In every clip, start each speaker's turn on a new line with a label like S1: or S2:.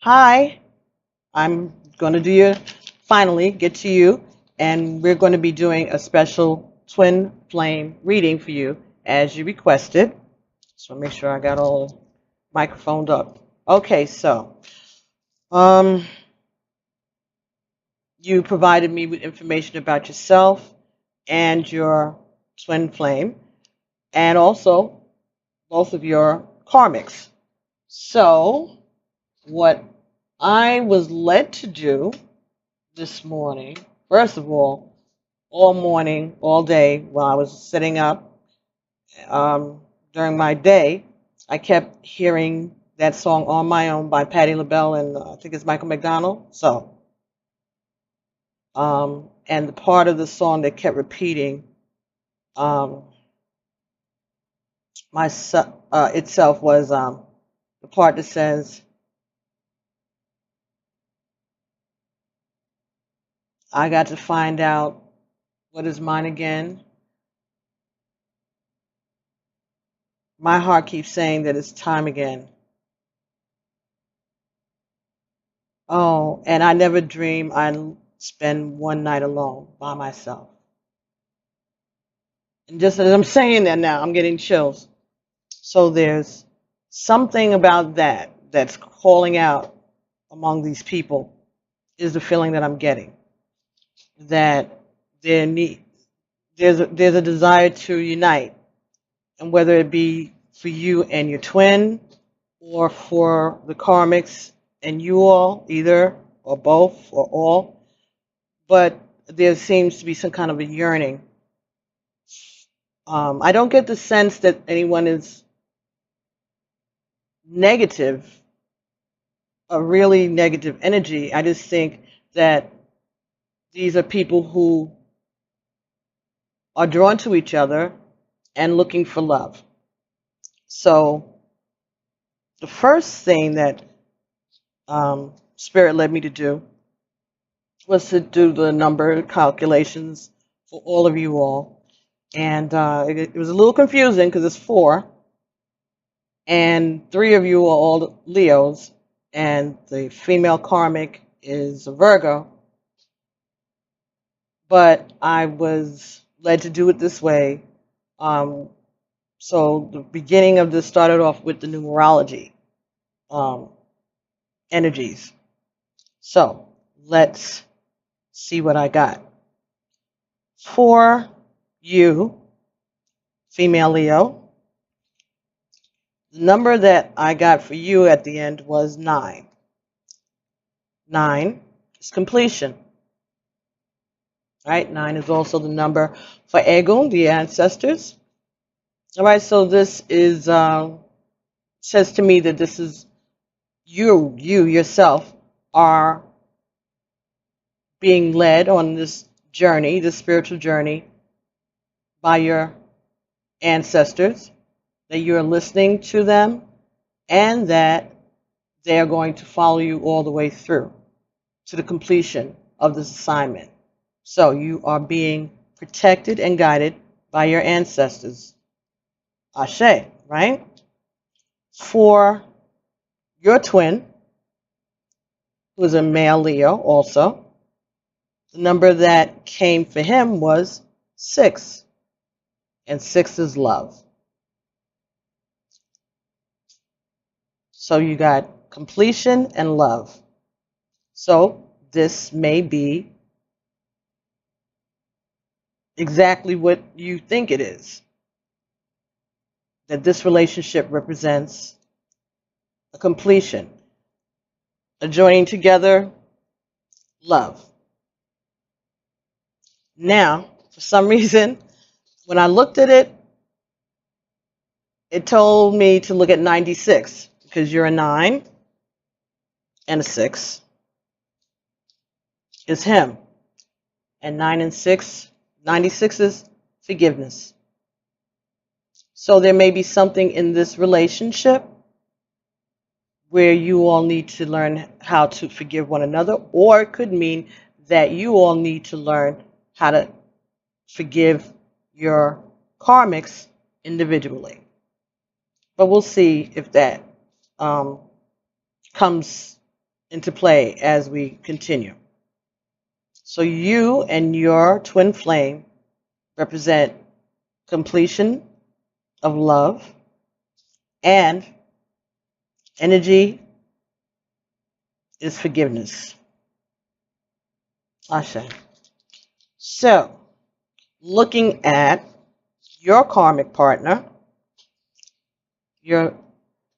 S1: Hi, I'm going to do your finally get to you, and we're going to be doing a special twin flame reading for you as you requested. So make sure I got all the microphones up. Okay, so um, you provided me with information about yourself and your twin flame, and also both of your karmics. So what I was led to do this morning, first of all morning, all day, while I was sitting up during my day, I kept hearing that song "On My Own" by Patti LaBelle and I think it's Michael McDonald. And the part of the song that kept repeating um, itself was the part that says, "I got to find out what is mine again. My heart keeps saying that it's time again. Oh, and I never dream I'd spend one night alone by myself." And just as I'm saying that now, I'm getting chills. So there's something about that that's calling out among these people is the feeling that I'm getting that there need there's a desire to unite, and whether it be for you and your twin or for the karmics and you all, either or both or all, but there seems to be some kind of a yearning. I don't get the sense that anyone is negative, a really negative energy. I just think that these are people who are drawn to each other and looking for love. So the first thing that Spirit led me to do was to do the number calculations for all of you all. And it was a little confusing because it's four, and three of you are all Leos, and the female karmic is a Virgo. But I was led to do it this way. Um, so the beginning of this started off with the numerology um, energies. So let's see what I got. For you, female Leo, the number that I got for you at the end was 9. 9 is completion. Right? 9 is also the number for Egun, the ancestors. All right, so this is says to me that this is you yourself are being led on this journey, this spiritual journey, by your ancestors, that you're listening to them, and that they are going to follow you all the way through to the completion of this assignment. So you are being protected and guided by your ancestors. Ashe, right? For your twin, who is a male Leo also, the number that came for him was 6, and 6 is love. So you got completion and love. So this may be exactly what you think it is. That this relationship represents a completion, a joining together, love. Now, for some reason, when I looked at it, it told me to look at 96 because you're a 9 and a 6 is him. And 9 and 6, 96 is forgiveness. So there may be something in this relationship where you all need to learn how to forgive one another, or it could mean that you all need to learn how to forgive your karmics individually. But we'll see if that comes into play as we continue. So you and your twin flame represent completion of love and energy is forgiveness. Ashe. So, looking at your karmic partner, your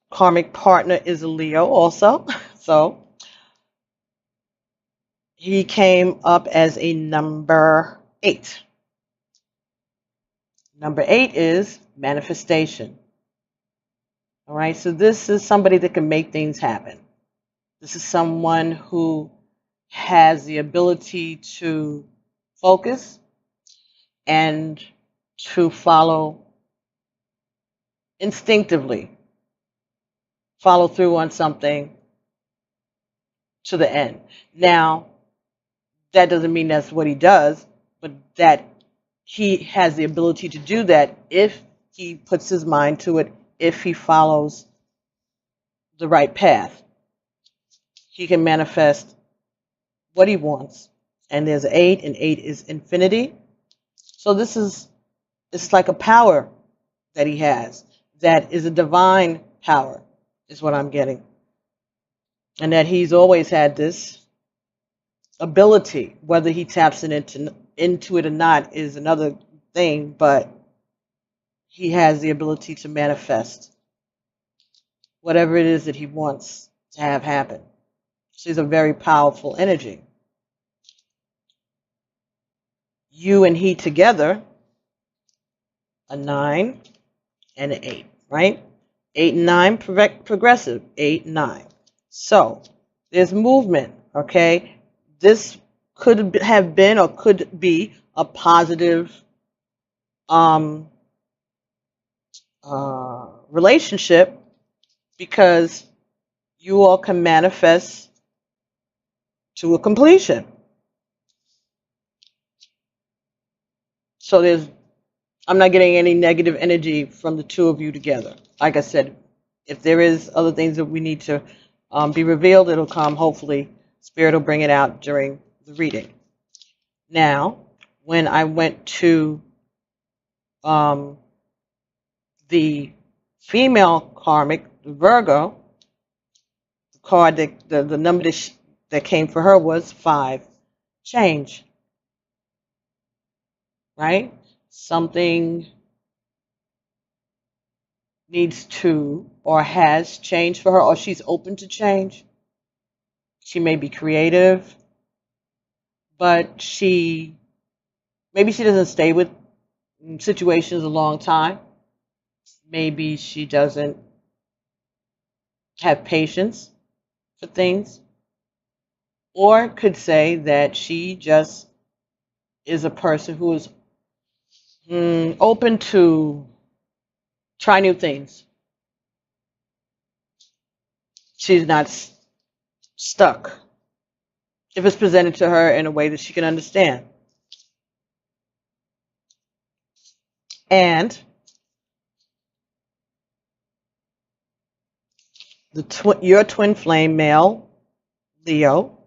S1: karmic partner is a Leo also. So, he came up as a number 8. Number 8 is manifestation. All right, so this is somebody that can make things happen. This is someone who has the ability to focus and to follow instinctively, follow through on something to the end. Now, that doesn't mean that's what he does, but that he has the ability to do that if he puts his mind to it, if he follows the right path. He can manifest what he wants. And there's 8, and 8 is infinity. So this is like a power that he has that is a divine power, is what I'm getting. And that he's always had this ability. Whether he taps into it or not is another thing, but he has the ability to manifest whatever it is that he wants to have happen. So he's a very powerful energy. You and he together, a 9 and an 8, right? 8 and 9, progressive, 8 and 9. So there's movement, okay? This could have been or could be a positive relationship, because you all can manifest to a completion. So I'm not getting any negative energy from the two of you together. Like I said, if there is other things that we need to be revealed, it'll come. Hopefully, Spirit will bring it out during the reading. Now, when I went to the female karmic, the Virgo, the card that the number that came for her was 5. Change. Right? Something needs to or has changed for her, or she's open to change. She may be creative, but maybe she doesn't stay with situations a long time. Maybe she doesn't have patience for things, or could say that she just is a person who is open to try new things. She's not stuck if it's presented to her in a way that she can understand. And your twin flame male, Leo,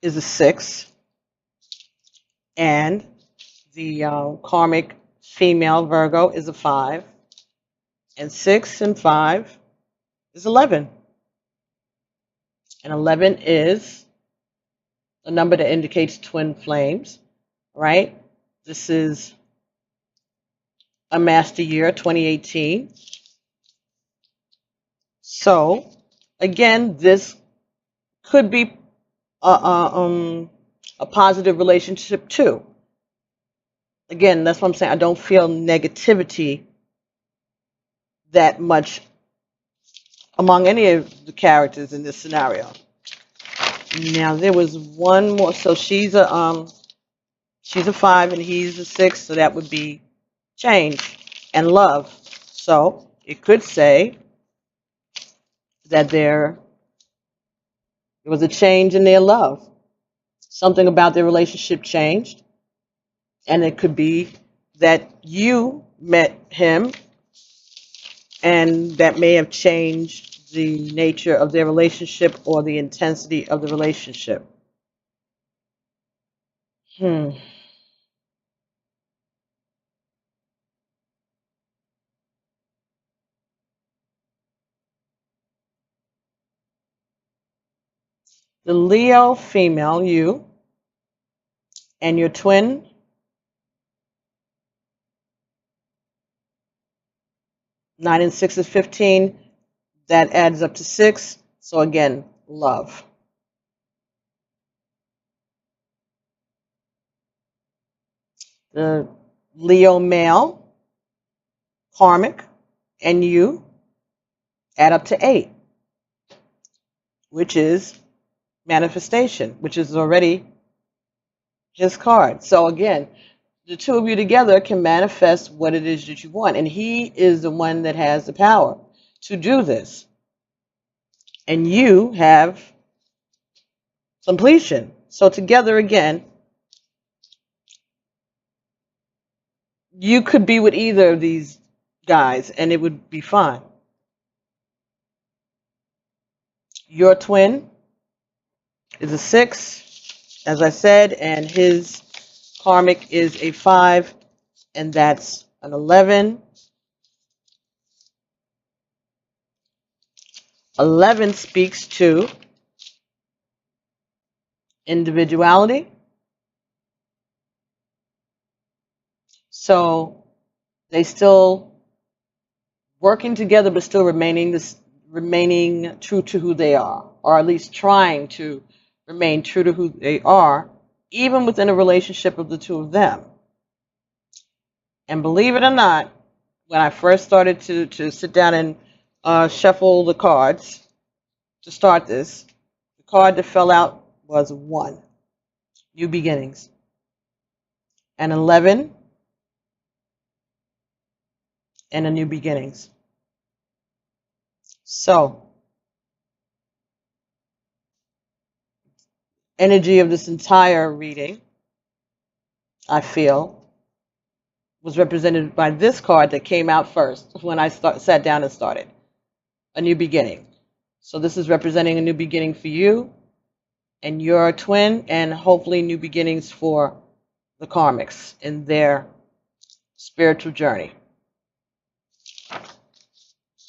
S1: is a 6. And the karmic female Virgo is a 5. And 6 and 5 is 11. And 11 is a number that indicates twin flames, right? This is a master year, 2018. So, again, this could be a positive relationship too. Again, that's what I'm saying. I don't feel negativity that much among any of the characters in this scenario. Now there was one more. So she's a 5 and he's a 6. So that would be change and love. So it could say that there was a change in their love. Something about their relationship changed. And it could be that you met him and that may have changed the nature of their relationship or the intensity of the relationship. The Leo female, you, and your twin, 9 and 6 is 15. That adds up to 6. So again, love. The Leo male, karmic, and you add up to 8, which is manifestation, which is already his card. So again, the two of you together can manifest what it is that you want. And he is the one that has the power to do this. And you have completion. So together again, you could be with either of these guys and it would be fine. Your twin is a 6, as I said, and his karmic is a 5, and that's an 11. 11 speaks to individuality. So they still working together, but still remaining true to who they are, or at least trying to remain true to who they are, even within a relationship of the two of them. And believe it or not, when I first started to sit down and shuffle the cards to start this, the card that fell out was 1, new beginnings, and 11, and a new beginnings. So, energy of this entire reading, I feel, was represented by this card that came out first when I sat down and started. A new beginning. So this is representing a new beginning for you and your twin, and hopefully new beginnings for the Karmics in their spiritual journey.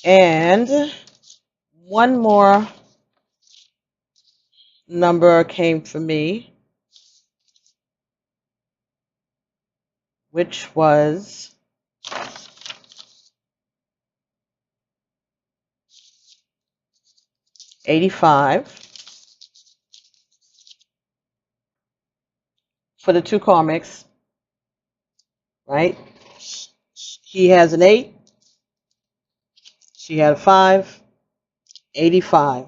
S1: And one more number came for me, which was 85 for the two Karmics, right? He has an 8, she had a 5, 85.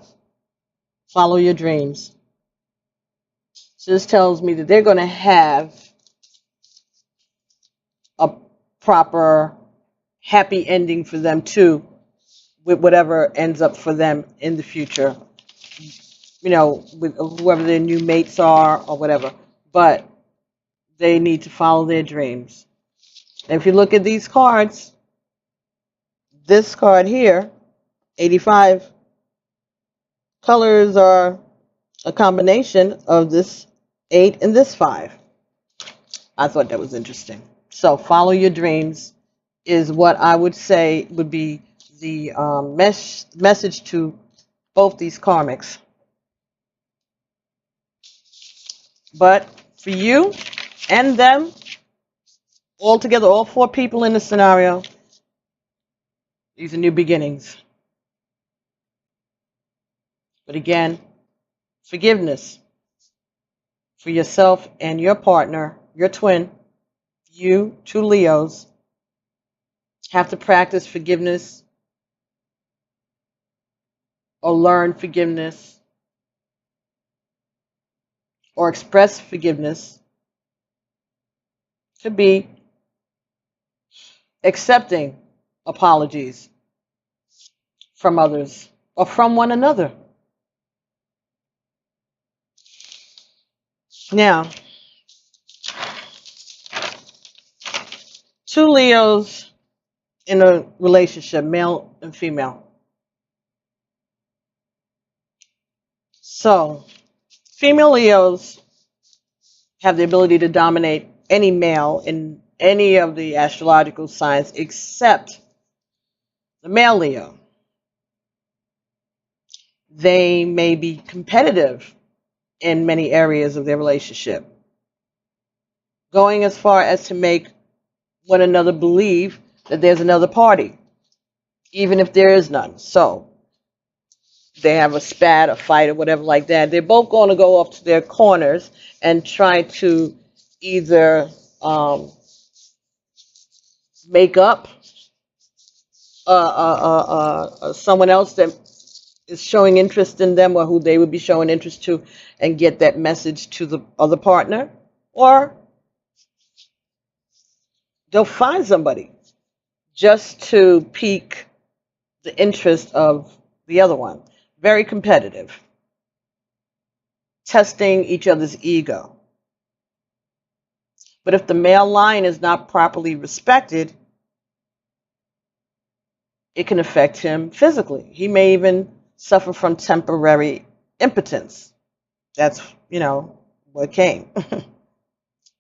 S1: Follow your dreams. So this tells me that they're going to have a proper happy ending for them too, with whatever ends up for them in the future, you know, with whoever their new mates are or whatever. But they need to follow their dreams. And if you look at these cards, this card here, 85, colors are a combination of this 8 and this 5. I thought that was interesting. So follow your dreams is what I would say would be the message to both these Karmics. But for you and them, all together, all 4 people in the scenario, these are new beginnings. But again, forgiveness for yourself and your partner, your twin, you, 2 Leos, have to practice forgiveness or learn forgiveness or express forgiveness. Could be accepting apologies from others or from one another. Now, 2 Leos in a relationship, male and female. So, female Leos have the ability to dominate any male in any of the astrological signs except the male Leo. They may be competitive in many areas of their relationship, going as far as to make one another believe that there's another party, even if there is none. So they have a spat, a fight, or whatever like that. They're both going to go off to their corners and try to either make up someone else that is showing interest in them or who they would be showing interest to and get that message to the other partner, or they'll find somebody just to pique the interest of the other one. Very competitive, testing each other's ego. But if the male line is not properly respected, it can affect him physically. He may even suffer from temporary impotence. That's, what came.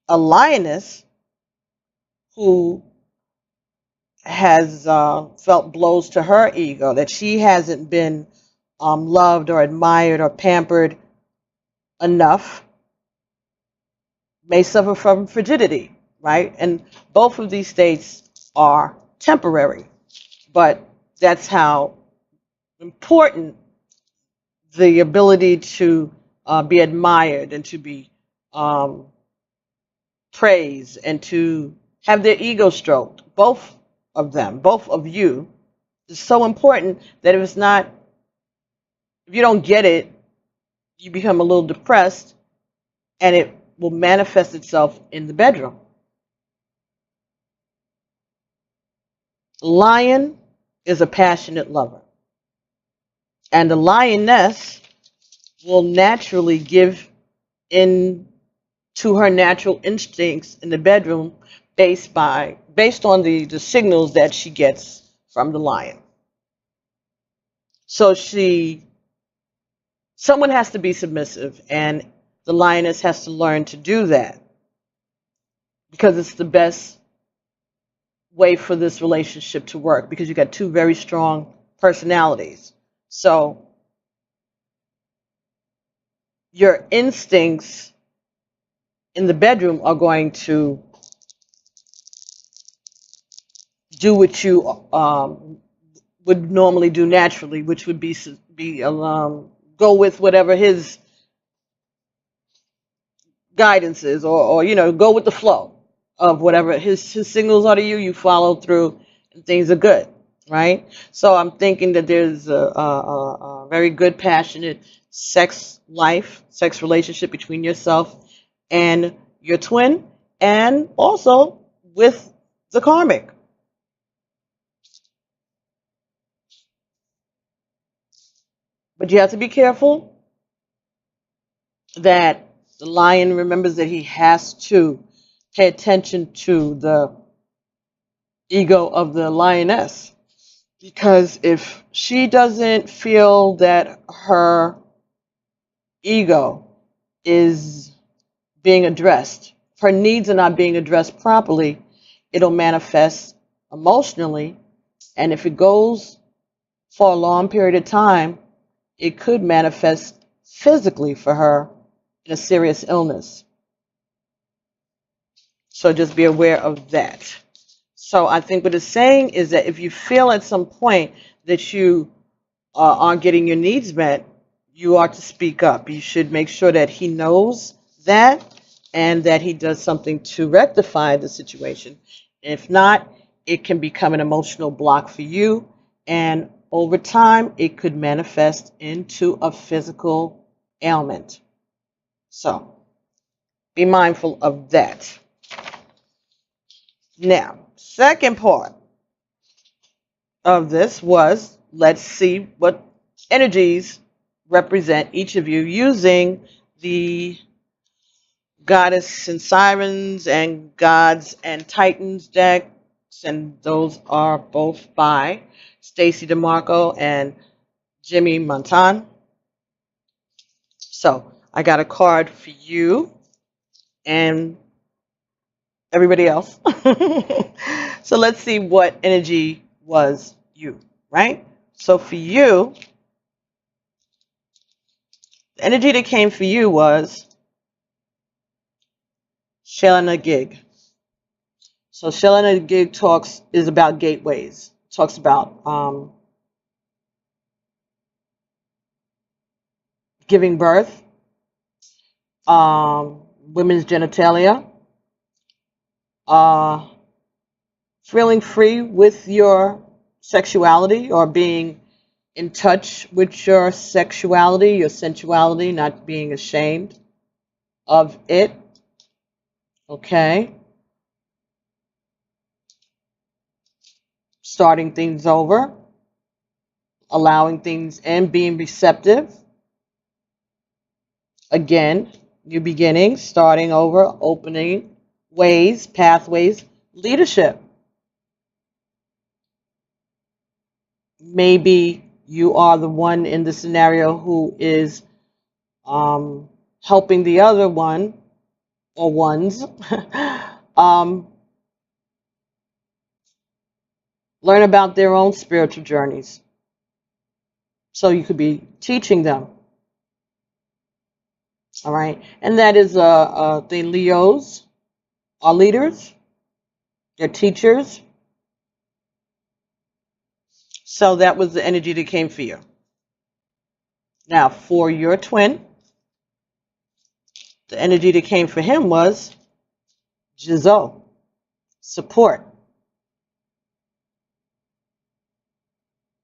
S1: A lioness who has felt blows to her ego, that she hasn't been loved or admired or pampered enough, may suffer from frigidity, right? And both of these states are temporary, but that's how important the ability to be admired and to be praised and to have their ego stroked, both of them, both of you, is so important that if you don't get it, you become a little depressed and it will manifest itself in the bedroom. Lion is a passionate lover. And the lioness will naturally give in to her natural instincts in the bedroom based on the signals that she gets from the lion. So someone has to be submissive, and the lioness has to learn to do that because it's the best way for this relationship to work, because you got two very strong personalities. So your instincts in the bedroom are going to do what you would normally do naturally, which would be go with whatever his guidance is, or go with the flow of whatever his signals are to you. You follow through, and things are good, right? So I'm thinking that there's a very good, passionate sex relationship between yourself and your twin, and also with the karmic. But you have to be careful that the lion remembers that he has to pay attention to the ego of the lioness. Because if she doesn't feel that her ego is being addressed, if her needs are not being addressed properly, it'll manifest emotionally. And if it goes for a long period of time, it could manifest physically for her in a serious illness. So just be aware of that. So I think what it's saying is that if you feel at some point that you aren't getting your needs met, you ought to speak up. You should make sure that he knows that and that he does something to rectify the situation. If not, it can become an emotional block for you, and over time, it could manifest into a physical ailment. So be mindful of that. Now, second part of this was, let's see what energies represent each of you using the Goddess and Sirens and Gods and Titans decks, and those are both by Stacy DeMarco and Jimmy Montan. So I got a card for you and everybody else. So let's see what energy was you, right? So for you, the energy that came for you was Shelena Gig. So Shelena Gig is about gateways. Talks about giving birth, women's genitalia, uh, feeling free with your sexuality or being in touch with your sexuality, your sensuality, not being ashamed of it. Okay. Starting things over, allowing things in, being receptive. Again, new beginnings, starting over, opening ways, pathways, leadership. Maybe you are the one in the scenario who is helping the other one or ones learn about their own spiritual journeys. So you could be teaching them. All right. And that is the Leos are leaders, they're teachers. So that was the energy that came for you. Now, for your twin, the energy that came for him was Giselle, support.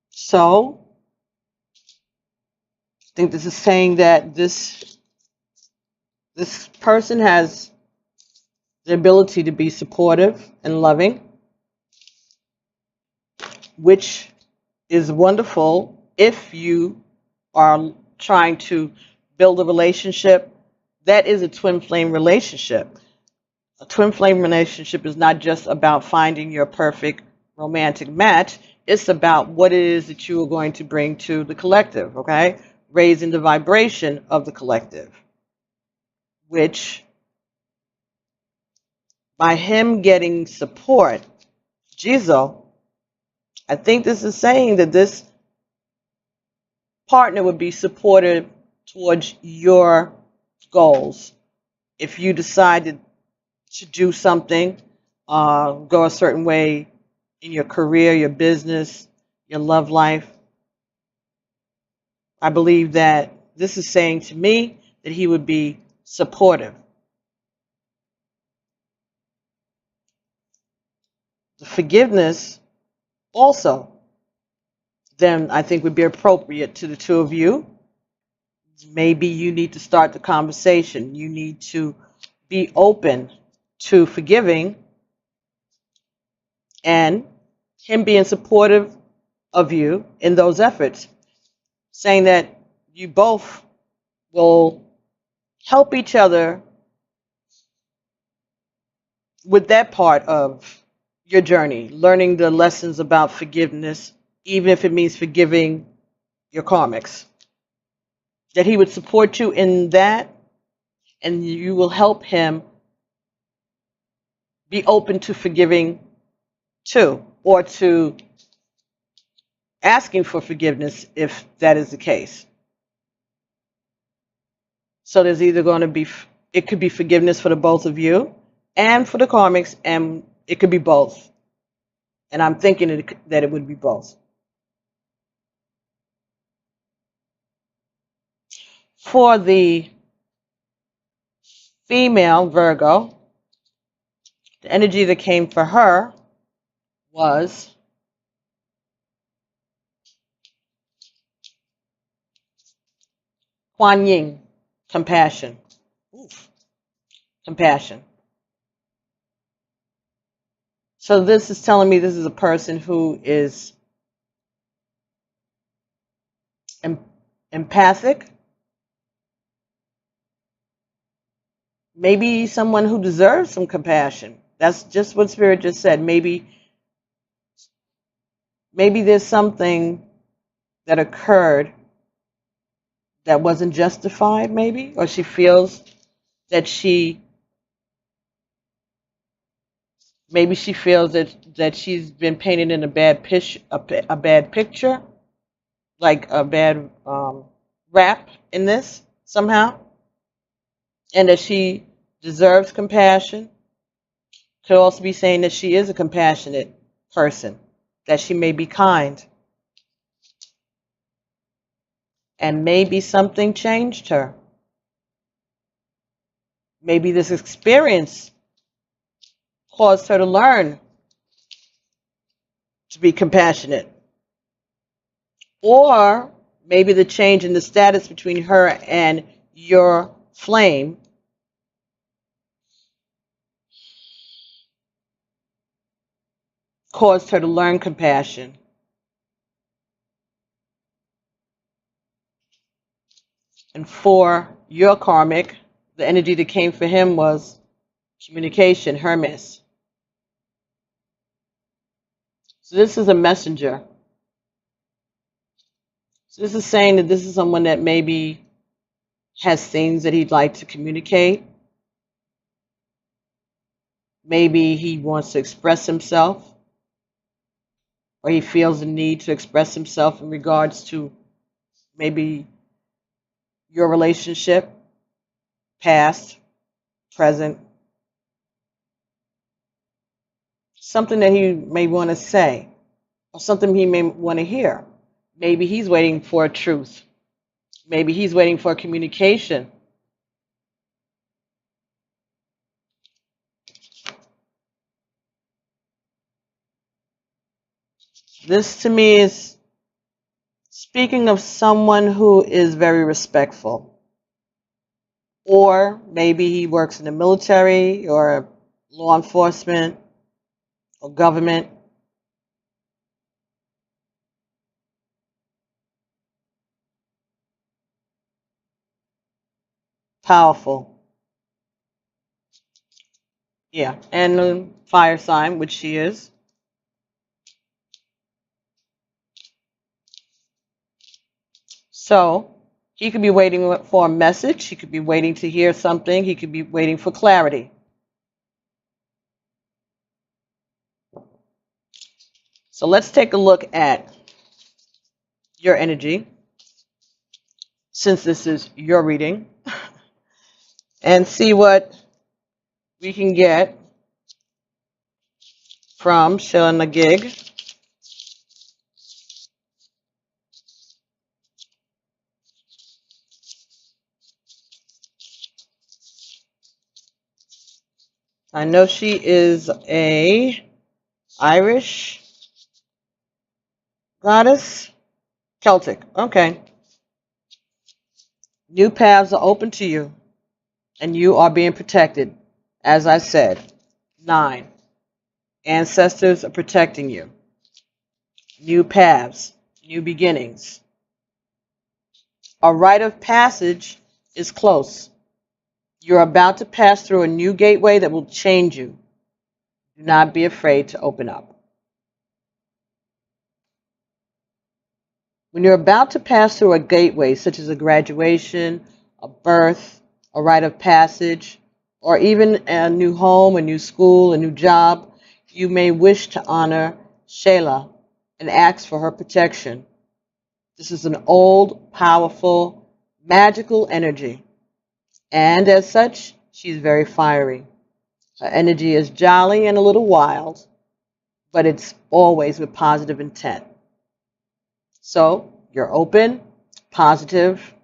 S1: So I think this is saying that this person has the ability to be supportive and loving, which is wonderful if you are trying to build a relationship. That is a twin flame relationship. A twin flame relationship is not just about finding your perfect romantic match. It's about what it is that you are going to bring to the collective, okay? Raising the vibration of the collective, which by him getting support, Jizo, I think this is saying that this partner would be supportive towards your goals. If you decided to do something, go a certain way in your career, your business, your love life, I believe that this is saying to me that he would be supportive. The forgiveness also, then I think would be appropriate to the two of you. Maybe you need to start the conversation. You need to be open to forgiving and him being supportive of you in those efforts, saying that you both will help each other with that part of your journey, learning the lessons about forgiveness, even if it means forgiving your karmics. That he would support you in that, and you will help him be open to forgiving too, or to asking for forgiveness if that is the case. So there's either going to be, it could be forgiveness for the both of you and for the karmics, and it could be both. And I'm thinking that it would be both. For the female Virgo, the energy that came for her was Kuan Yin, compassion. Oof. Compassion. So this is telling me this is a person who is empathic, maybe someone who deserves some compassion. That's just what Spirit just said. Maybe there's something that occurred that wasn't justified, maybe, or she feels that maybe she feels that she's been painted in a bad a bad picture, like a bad rap in this somehow, and that she deserves compassion. Could also be saying that she is a compassionate person, that she may be kind, and maybe something changed her. Maybe this experience caused her to learn to be compassionate. Or maybe the change in the status between her and your flame caused her to learn compassion. And for your karmic, the energy that came for him was communication, Hermes. So this is a messenger. So this is saying that this is someone that maybe has things that he'd like to communicate. Maybe he wants to express himself, or he feels the need to express himself in regards to maybe your relationship, past, present, something that he may want to say, or something he may want to hear. Maybe he's waiting for a truth. Maybe he's waiting for a communication. This to me is speaking of someone who is very respectful. Or maybe he works in the military or law enforcement or government. Powerful. Yeah. And the fire sign, which she is. So he could be waiting for a message. He could be waiting to hear something. He could be waiting for clarity. So let's take a look at your energy, since this is your reading, and see what we can get from Sheila Nagig. I know she is a Irish goddess. Celtic. Okay. New paths are open to you, and you are being protected. As I said, 9. Ancestors are protecting you. New paths, new beginnings. A rite of passage is close. You're about to pass through a new gateway that will change you. Do not be afraid to open up. When you're about to pass through a gateway, such as a graduation, a birth, a rite of passage, or even a new home, a new school, a new job, you may wish to honor Sheila and ask for her protection. This is an old, powerful, magical energy, and as such, she's very fiery. Her energy is jolly and a little wild, but it's always with positive intent. So you're open, positive,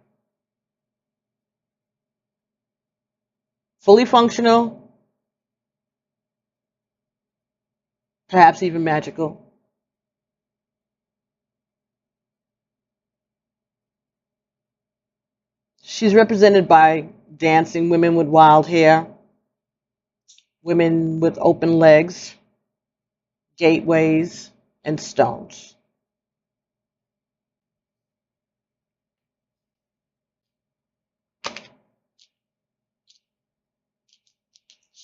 S1: fully functional, perhaps even magical. She's represented by dancing women with wild hair, women with open legs, gateways, and stones.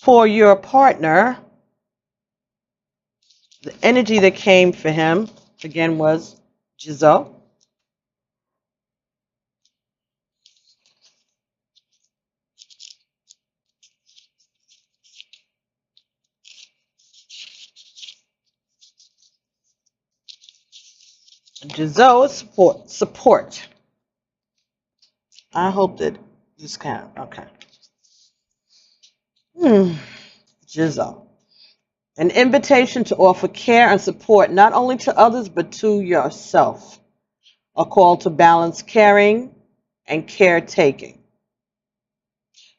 S1: For your partner, the energy that came for him, again, was Jizo. Giselle is support. I hope that this can, okay. Giselle. An invitation to offer care and support not only to others but to yourself. A call to balance caring and caretaking.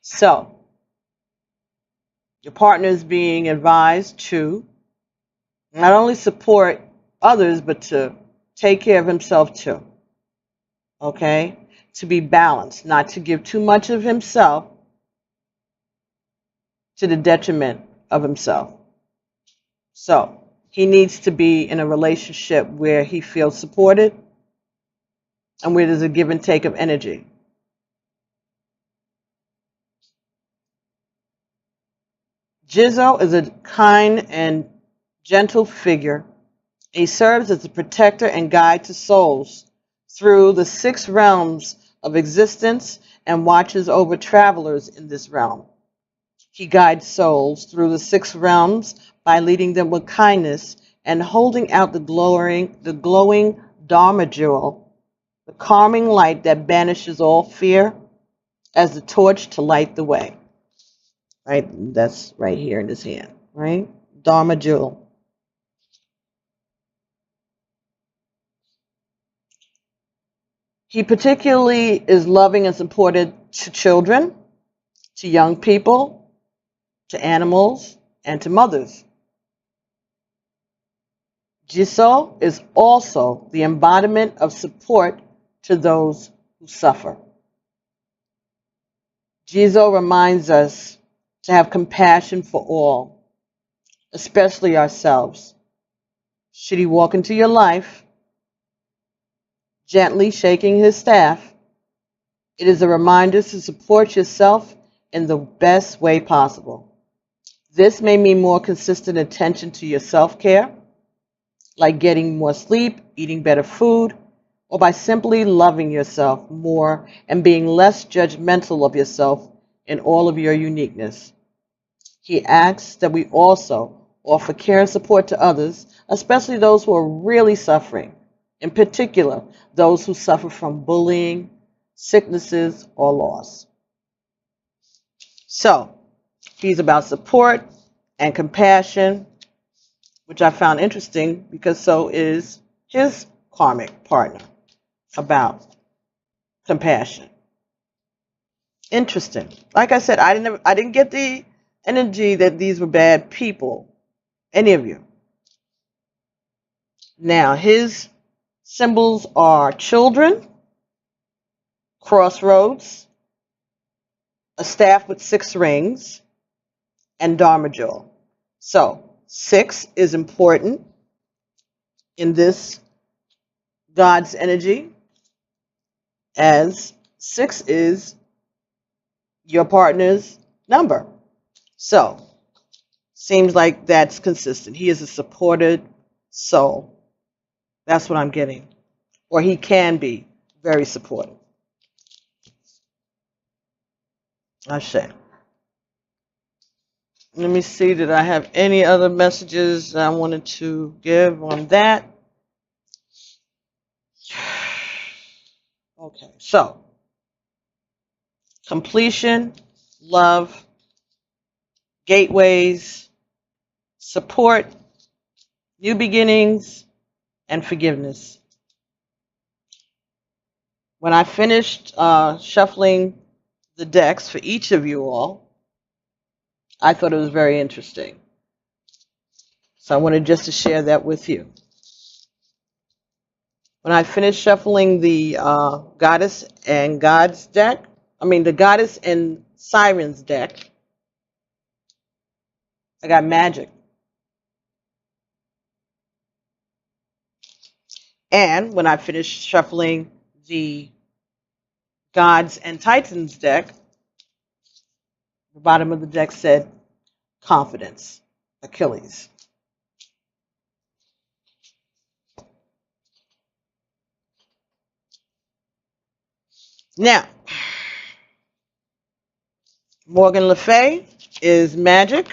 S1: So, your partner is being advised to not only support others but to take care of himself too. Okay? To be balanced, not to give too much of himself to the detriment of himself. So, he needs to be in a relationship where he feels supported and where there's a give and take of energy. Jizzo is a kind and gentle figure. He serves as a protector and guide to souls through the 6 realms of existence and watches over travelers in this realm. He guides souls through the 6 realms by leading them with kindness and holding out the glowing Dharma jewel, the calming light that banishes all fear, as the torch to light the way. Right? That's right here in his hand. Right? Dharma jewel. He particularly is loving and supportive to children, to young people, to animals, and to mothers. Jisoo is also the embodiment of support to those who suffer. Jisoo reminds us to have compassion for all, especially ourselves. Should he walk into your life, gently shaking his staff, it is a reminder to support yourself in the best way possible. This may mean more consistent attention to your self-care, like getting more sleep, eating better food, or by simply loving yourself more and being less judgmental of yourself in all of your uniqueness. He asks that we also offer care and support to others, especially those who are really suffering, in particular, those who suffer from bullying, sicknesses, or loss. So, he's about support and compassion, which I found interesting because so is his karmic partner about compassion. Interesting. Like I said, I didn't get the energy that these were bad people, any of you. Now, his symbols are children, crossroads, a staff with 6 rings, and Dharma jewel. So, 6 is important in this God's energy, as 6 is your partner's number. So, seems like that's consistent. He is a supported soul. That's what I'm getting. Or he can be very supportive. Ashe. Let me see, did I have any other messages I wanted to give on that? Okay, so completion, love, gateways, support, new beginnings, and forgiveness. When I finished shuffling the decks for each of you all, I thought it was very interesting. So I wanted just to share that with you. When I finished shuffling the Goddess and Gods deck, the Goddess and Sirens deck, I got Magic. And when I finished shuffling the Gods and Titans deck, the bottom of the deck said Confidence, Achilles. Now, Morgan Le Fay is Magic.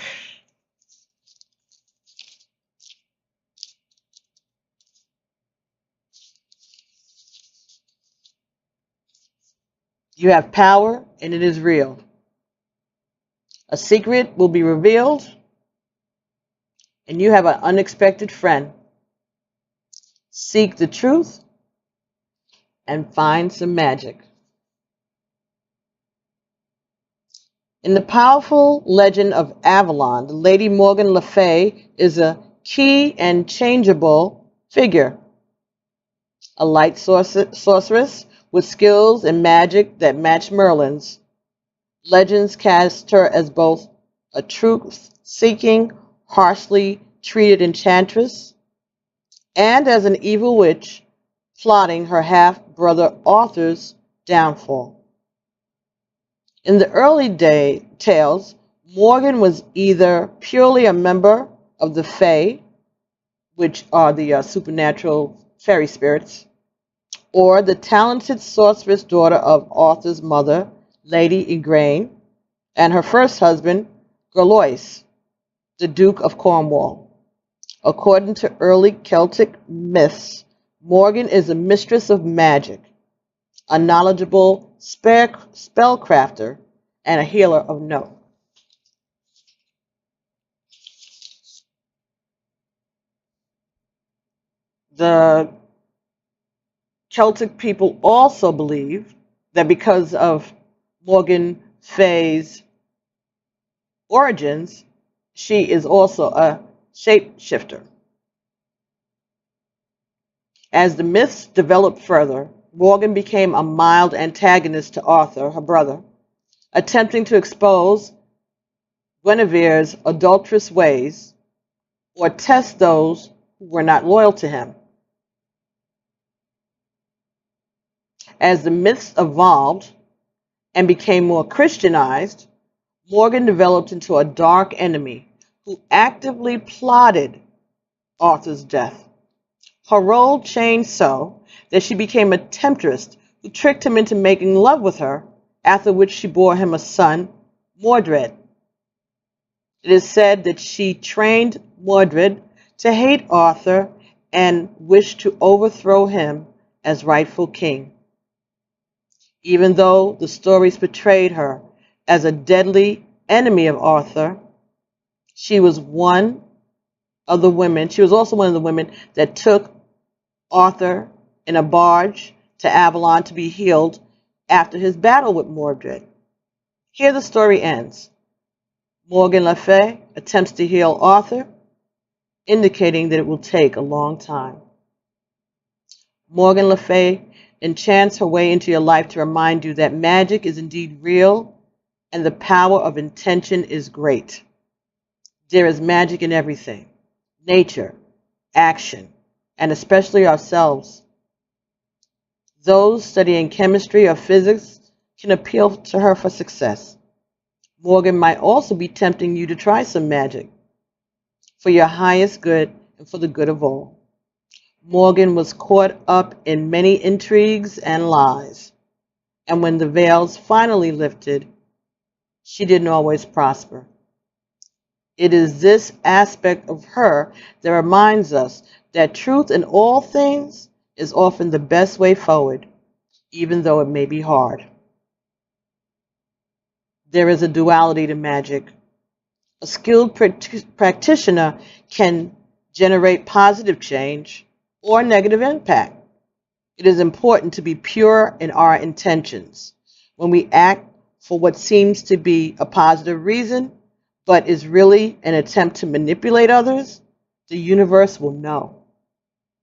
S1: You have power, and it is real. A secret will be revealed, and you have an unexpected friend. Seek the truth and find some magic. In the powerful legend of Avalon, the Lady Morgan Le Fay is a key and changeable figure, a light sorceress with skills and magic that match Merlin's. Legends cast her as both a truth-seeking, harshly treated enchantress, and as an evil witch plotting her half-brother Arthur's downfall. In the early tales, Morgan was either purely a member of the Fae, which are the supernatural fairy spirits, or the talented sorceress daughter of Arthur's mother, Lady Igraine, and her first husband, Gorlois, the Duke of Cornwall. According to early Celtic myths, Morgan is a mistress of magic, a knowledgeable spellcrafter, and a healer of note. The Celtic people also believe that because of Morgan Fay's origins, she is also a shapeshifter. As the myths developed further, Morgan became a mild antagonist to Arthur, her brother, attempting to expose Guinevere's adulterous ways or test those who were not loyal to him. As the myths evolved and became more Christianized, Morgan developed into a dark enemy who actively plotted Arthur's death. Her role changed so that she became a temptress who tricked him into making love with her, after which she bore him a son, Mordred. It is said that she trained Mordred to hate Arthur and wished to overthrow him as rightful king. Even though the stories portrayed her as a deadly enemy of Arthur, she was also one of the women that took Arthur in a barge to Avalon to be healed after his battle with Mordred. Here the story ends. Morgan Le Fay attempts to heal Arthur, indicating that it will take a long time. Morgan Le Fay enchants her way into your life to remind you that magic is indeed real and the power of intention is great. There is magic in everything, nature, action, and especially ourselves. Those studying chemistry or physics can appeal to her for success. Morgan might also be tempting you to try some magic for your highest good and for the good of all. Morgan was caught up in many intrigues and lies, and when the veils finally lifted, she didn't always prosper. It is this aspect of her that reminds us that truth in all things is often the best way forward, even though it may be hard. There is a duality to magic. A skilled practitioner can generate positive change or negative impact. It is important to be pure in our intentions. When we act for what seems to be a positive reason, but is really an attempt to manipulate others, the universe will know.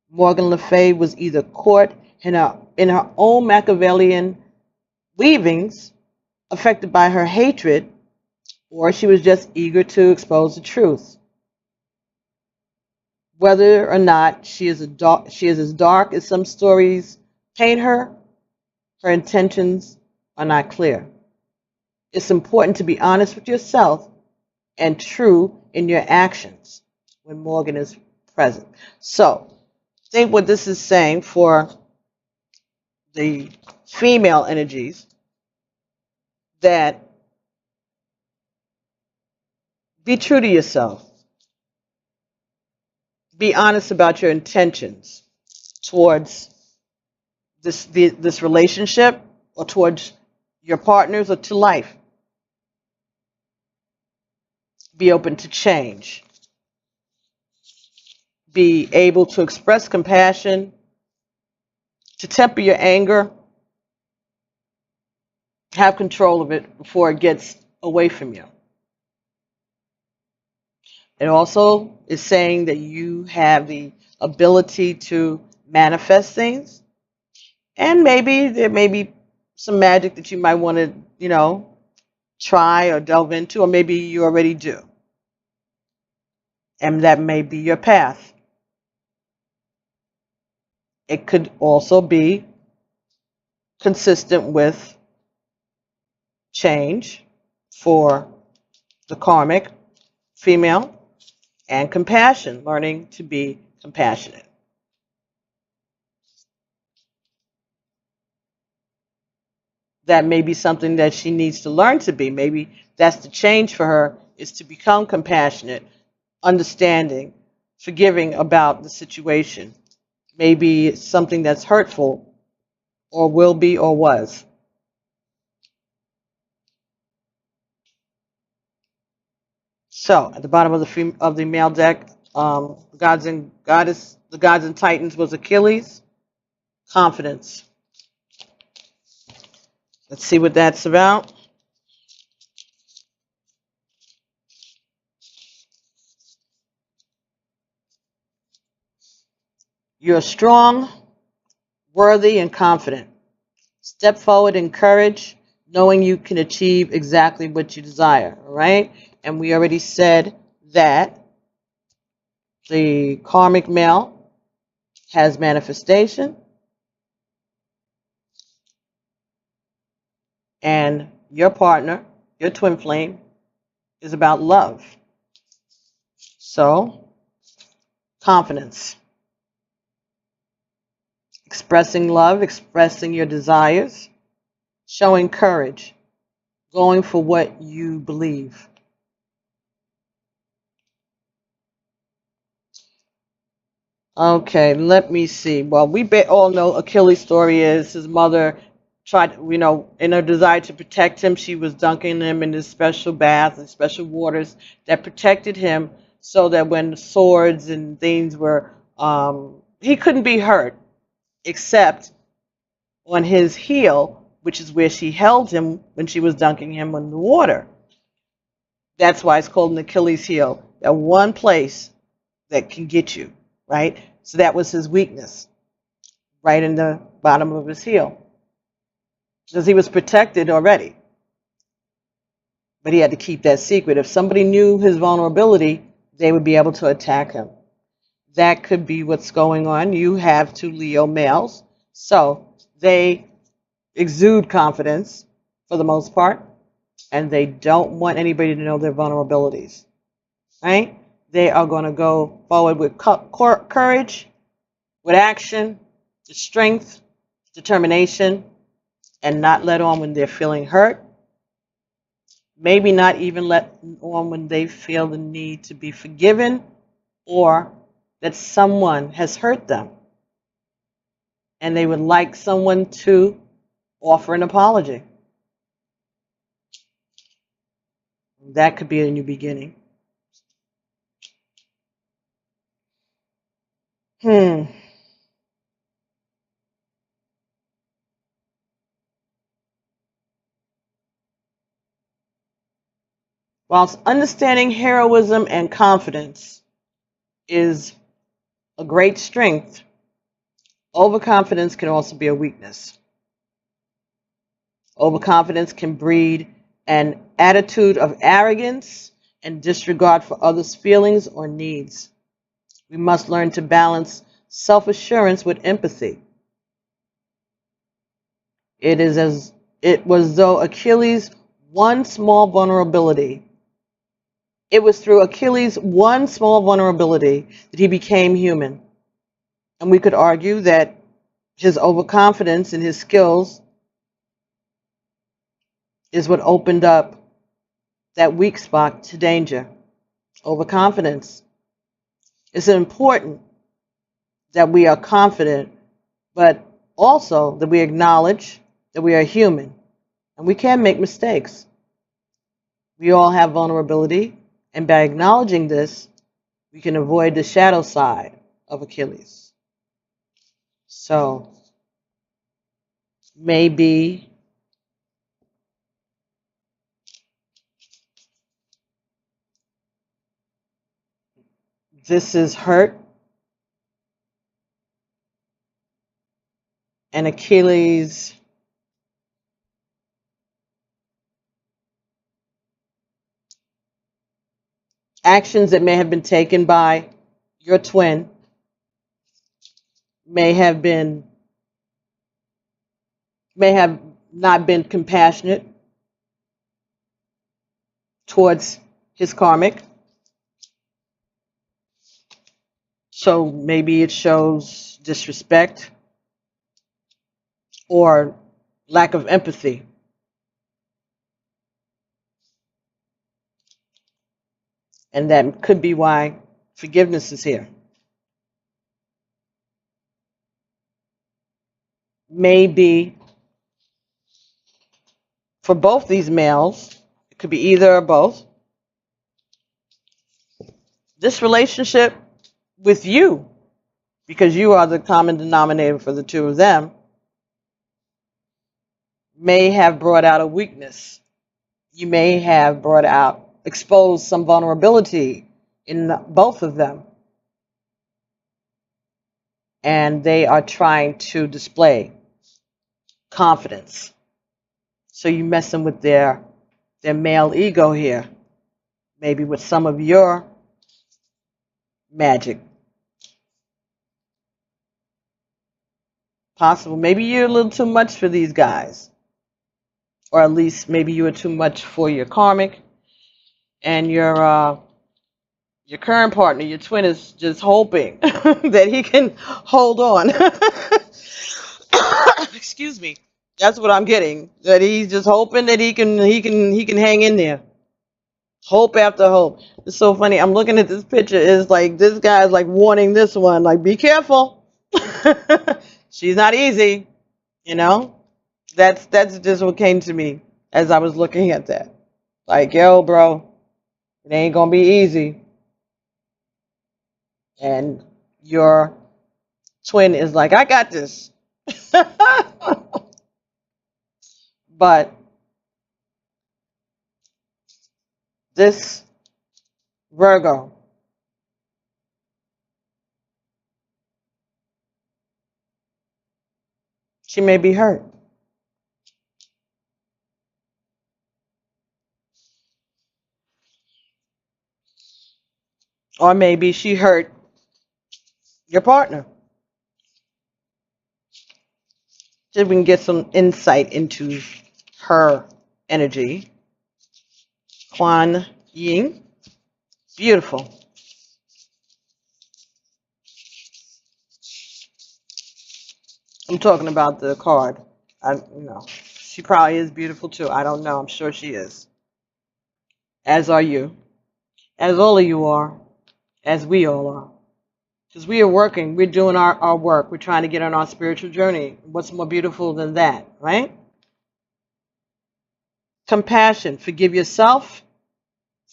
S1: Morgan Le Fay was either caught in her own Machiavellian weavings, affected by her hatred, or she was just eager to expose the truth. Whether or not she is as dark as some stories paint her, her intentions are not clear. It's important to be honest with yourself and true in your actions when Morgan is present. So, I think what this is saying for the female energies, that be true to yourself. Be honest about your intentions towards this relationship or towards Your partners are to life. Be open to change. Be able to express compassion, to temper your anger, have control of it before it gets away from you. It also is saying that you have the ability to manifest things, and maybe there may be some magic that you might want to, try or delve into, or maybe you already do. And that may be your path. It could also be consistent with change for the karmic female and compassion, learning to be compassionate. That may be something that she needs to learn to be. Maybe that's the change for her, is to become compassionate, understanding, forgiving about the situation. Maybe it's something that's hurtful or will be or was. So at the bottom of the male deck, the gods and titans was Achilles, confidence. Let's see what that's about. You're strong, worthy, and confident. Step forward in courage, knowing you can achieve exactly what you desire. All right? And we already said that the karmic male has manifestation, and your partner, your twin flame, is about love. So, confidence. Expressing love, expressing your desires, showing courage, going for what you believe. Okay, let me see. Well, we all know Achilles' story is his mother tried, in her desire to protect him, she was dunking him in this special bath and special waters that protected him so that when swords and things were, he couldn't be hurt except on his heel, which is where she held him when she was dunking him in the water. That's why it's called an Achilles heel. That one place that can get you, right? So that was his weakness, right in the bottom of his heel. Because he was protected already. But he had to keep that secret. If somebody knew his vulnerability, they would be able to attack him. That could be what's going on. You have two Leo males, so they exude confidence for the most part, and they don't want anybody to know their vulnerabilities, right? They are going to go forward with courage, with action, with strength, determination, and not let on when they're feeling hurt. Maybe not even let on when they feel the need to be forgiven or that someone has hurt them. And they would like someone to offer an apology. That could be a new beginning. Whilst understanding heroism and confidence is a great strength, overconfidence can also be a weakness. Overconfidence can breed an attitude of arrogance and disregard for others' feelings or needs. We must learn to balance self-assurance with empathy. It was though Achilles' one small vulnerability. It was through Achilles' one small vulnerability that he became human. And we could argue that his overconfidence in his skills is what opened up that weak spot to danger. Overconfidence. It's important that we are confident, but also that we acknowledge that we are human And we can make mistakes. We all have vulnerability. And by acknowledging this, we can avoid the shadow side of Achilles. So maybe this is hurt, and Achilles actions that may have been taken by your twin may have not been compassionate towards his karmic. So maybe it shows disrespect or lack of empathy. And that could be why forgiveness is here. Maybe for both these males, it could be either or both, this relationship with you, because you are the common denominator for the two of them, may have brought out a weakness. You may have exposed some vulnerability in both of them. And they are trying to display confidence. So you're messing with their male ego here, maybe with some of your magic. Possible. Maybe you're a little too much for these guys. Or at least maybe you are too much for your karmic. And your current partner, your twin, is just hoping that he can hold on. Excuse me. That's what I'm getting. That he's just hoping that he can hang in there. Hope after hope. It's so funny. I'm looking at this picture. It's like this guy's like warning this one, like, be careful. She's not easy. You know? That's just what came to me as I was looking at that. Like, yo, bro, it ain't gonna be easy. And your twin is like, I got this. But this Virgo, she may be hurt. Or maybe she hurt your partner. So we can get some insight into her energy. Kuan Yin. Beautiful. I'm talking about the card. She probably is beautiful too. I don't know. I'm sure she is. As are you. As all of you are. As we all are. Because we are working. We're doing our work. We're trying to get on our spiritual journey. What's more beautiful than that, right? Compassion. Forgive yourself.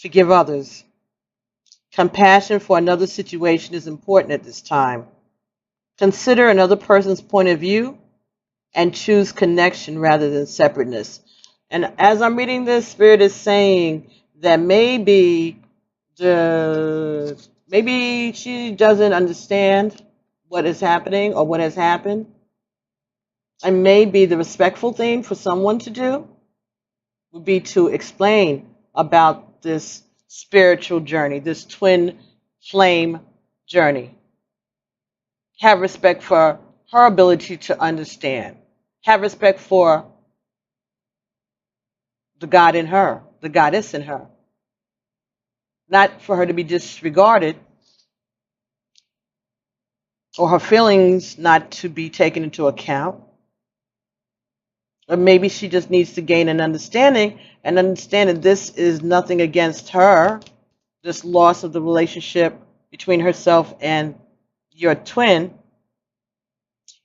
S1: Forgive others. Compassion for another situation is important at this time. Consider another person's point of view and choose connection rather than separateness. And as I'm reading this, Spirit is saying that maybe she doesn't understand what is happening or what has happened. And maybe the respectful thing for someone to do would be to explain about this spiritual journey, this twin flame journey. Have respect for her ability to understand. Have respect for the God in her, the goddess in her. Not for her to be disregarded or her feelings not to be taken into account. Or maybe she just needs to gain an understanding and understand that this is nothing against her. This loss of the relationship between herself and your twin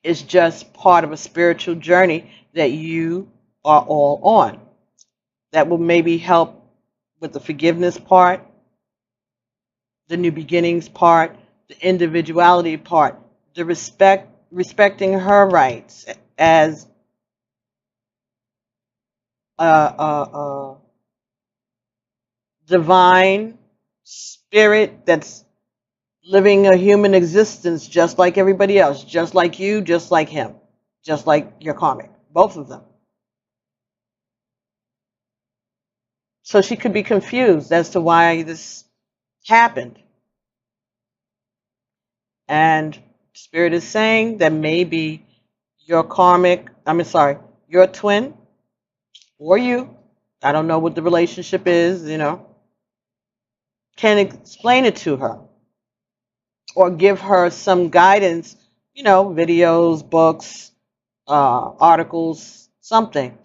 S1: is just part of a spiritual journey that you are all on. That will maybe help with the forgiveness part, the new beginnings part, the individuality part, the respecting her rights as a divine spirit that's living a human existence just like everybody else, just like you, just like him, just like your karmic, both of them. So she could be confused as to why this happened. And Spirit is saying that maybe your karmic, your twin or you, I don't know what the relationship is, can explain it to her or give her some guidance, videos, books, articles, something,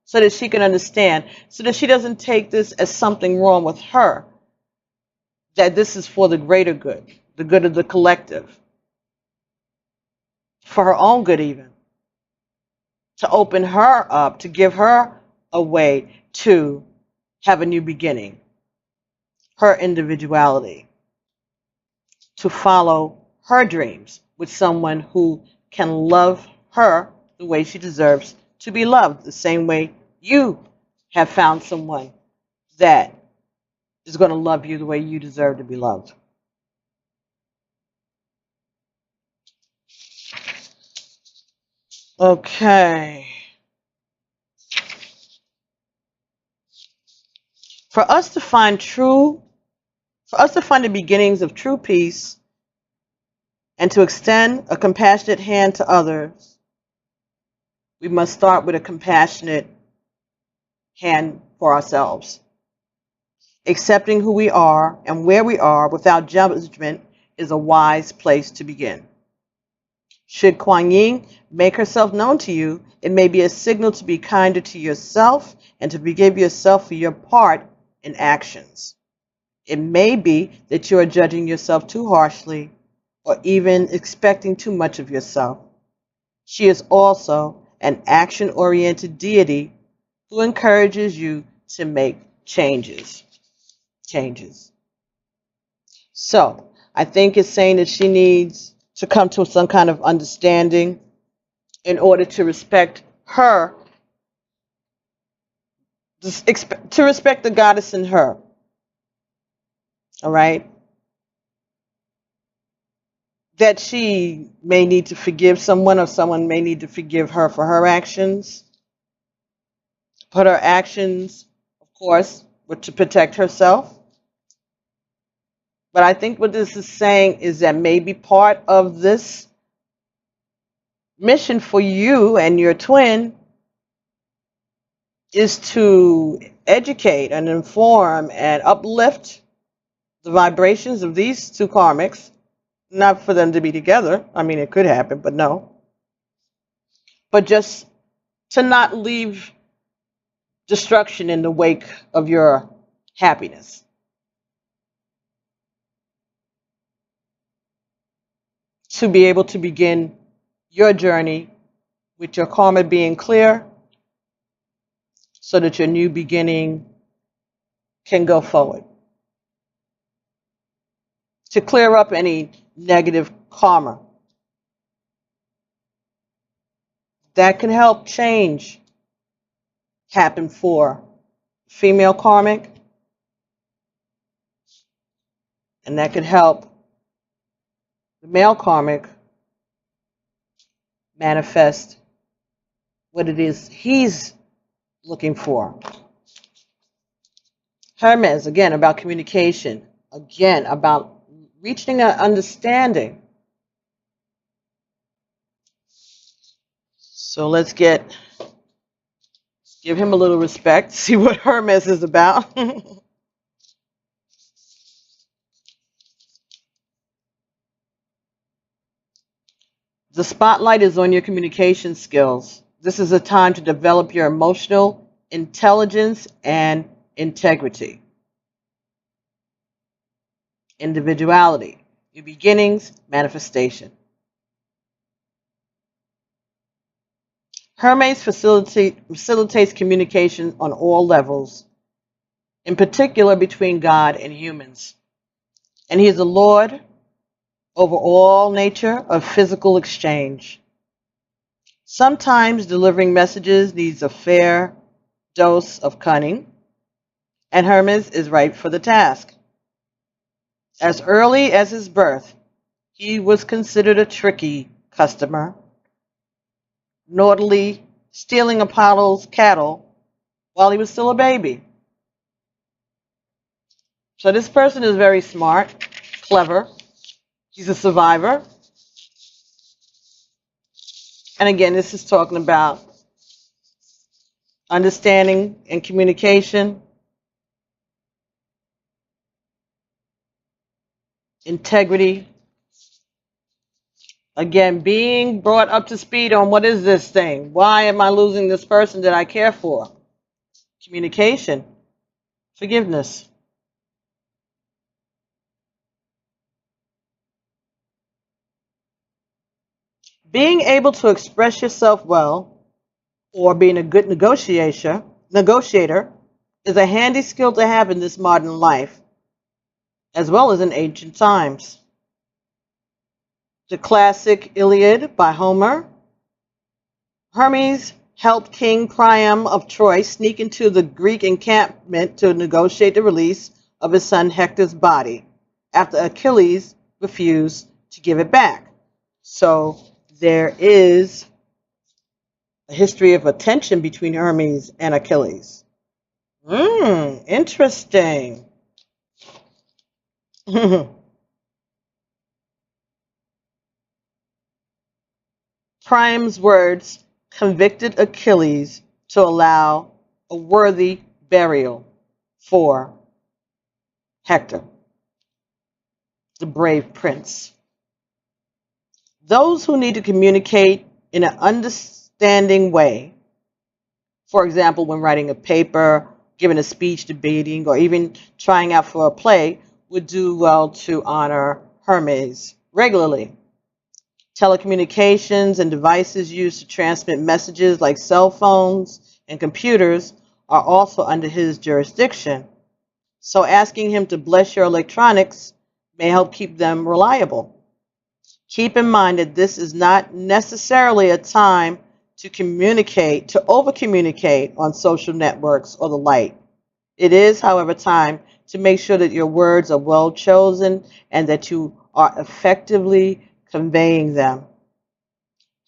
S1: so that she can understand, so that she doesn't take this as something wrong with her, that this is for the greater good, the good of the collective, for her own good even, to open her up, to give her a way to have a new beginning, her individuality, to follow her dreams with someone who can love her the way she deserves to be loved, the same way you have found someone that is going to love you the way you deserve to be loved. Okay. For us to find the beginnings of true peace and to extend a compassionate hand to others, we must start with a compassionate hand for ourselves. Accepting who we are and where we are without judgment is a wise place to begin. Should Kuan Yin make herself known to you, it may be a signal to be kinder to yourself and to forgive yourself for your part in actions. It may be that you are judging yourself too harshly or even expecting too much of yourself. She is also an action-oriented deity who encourages you to make changes. So, I think it's saying that she needs to come to some kind of understanding in order to respect her, to respect the goddess in her. All right? That she may need to forgive someone, or someone may need to forgive her for her actions. But her actions, of course, were to protect herself. But I think what this is saying is that maybe part of this mission for you and your twin is to educate and inform and uplift the vibrations of these two karmics. Not for them to be together. I mean, it could happen, but no. But just to not leave destruction in the wake of your happiness. To be able to begin your journey with your karma being clear so that your new beginning can go forward. To clear up any negative karma. That can help change happen for female karmic. And that could help the male karmic manifest what it is he's looking for. Hermes, again, about communication. Again, about reaching an understanding. So let's give him a little respect, see what Hermes is about. The spotlight is on your communication skills. This is a time to develop your emotional intelligence and integrity. Individuality, your beginnings, manifestation. Hermes facilitates communication on all levels, in particular between God and humans. And he is the Lord over all nature of physical exchange. Sometimes delivering messages needs a fair dose of cunning, and Hermes is right for the task. As early as his birth, he was considered a tricky customer, naughtily stealing Apollo's cattle while he was still a baby. So this person is very smart, clever. He's a survivor. And again, this is talking about understanding and communication, integrity. Again, being brought up to speed on what is this thing? Why am I losing this person that I care for? Communication, forgiveness. Being able to express yourself well or being a good negotiator is a handy skill to have in this modern life, as well as in ancient times. The classic Iliad by Homer. Hermes helped King Priam of Troy sneak into the Greek encampment to negotiate the release of his son Hector's body after Achilles refused to give it back. So there is a history of a tension between Hermes and Achilles. Interesting. Priam's words convicted Achilles to allow a worthy burial for Hector, the brave prince. Those who need to communicate in an understanding way, for example, when writing a paper, giving a speech, debating, or even trying out for a play, would do well to honor Hermes regularly. Telecommunications and devices used to transmit messages like cell phones and computers are also under his jurisdiction. So asking him to bless your electronics may help keep them reliable. Keep in mind that this is not necessarily a time to over-communicate on social networks or the like. It is, however, time to make sure that your words are well chosen and that you are effectively conveying them.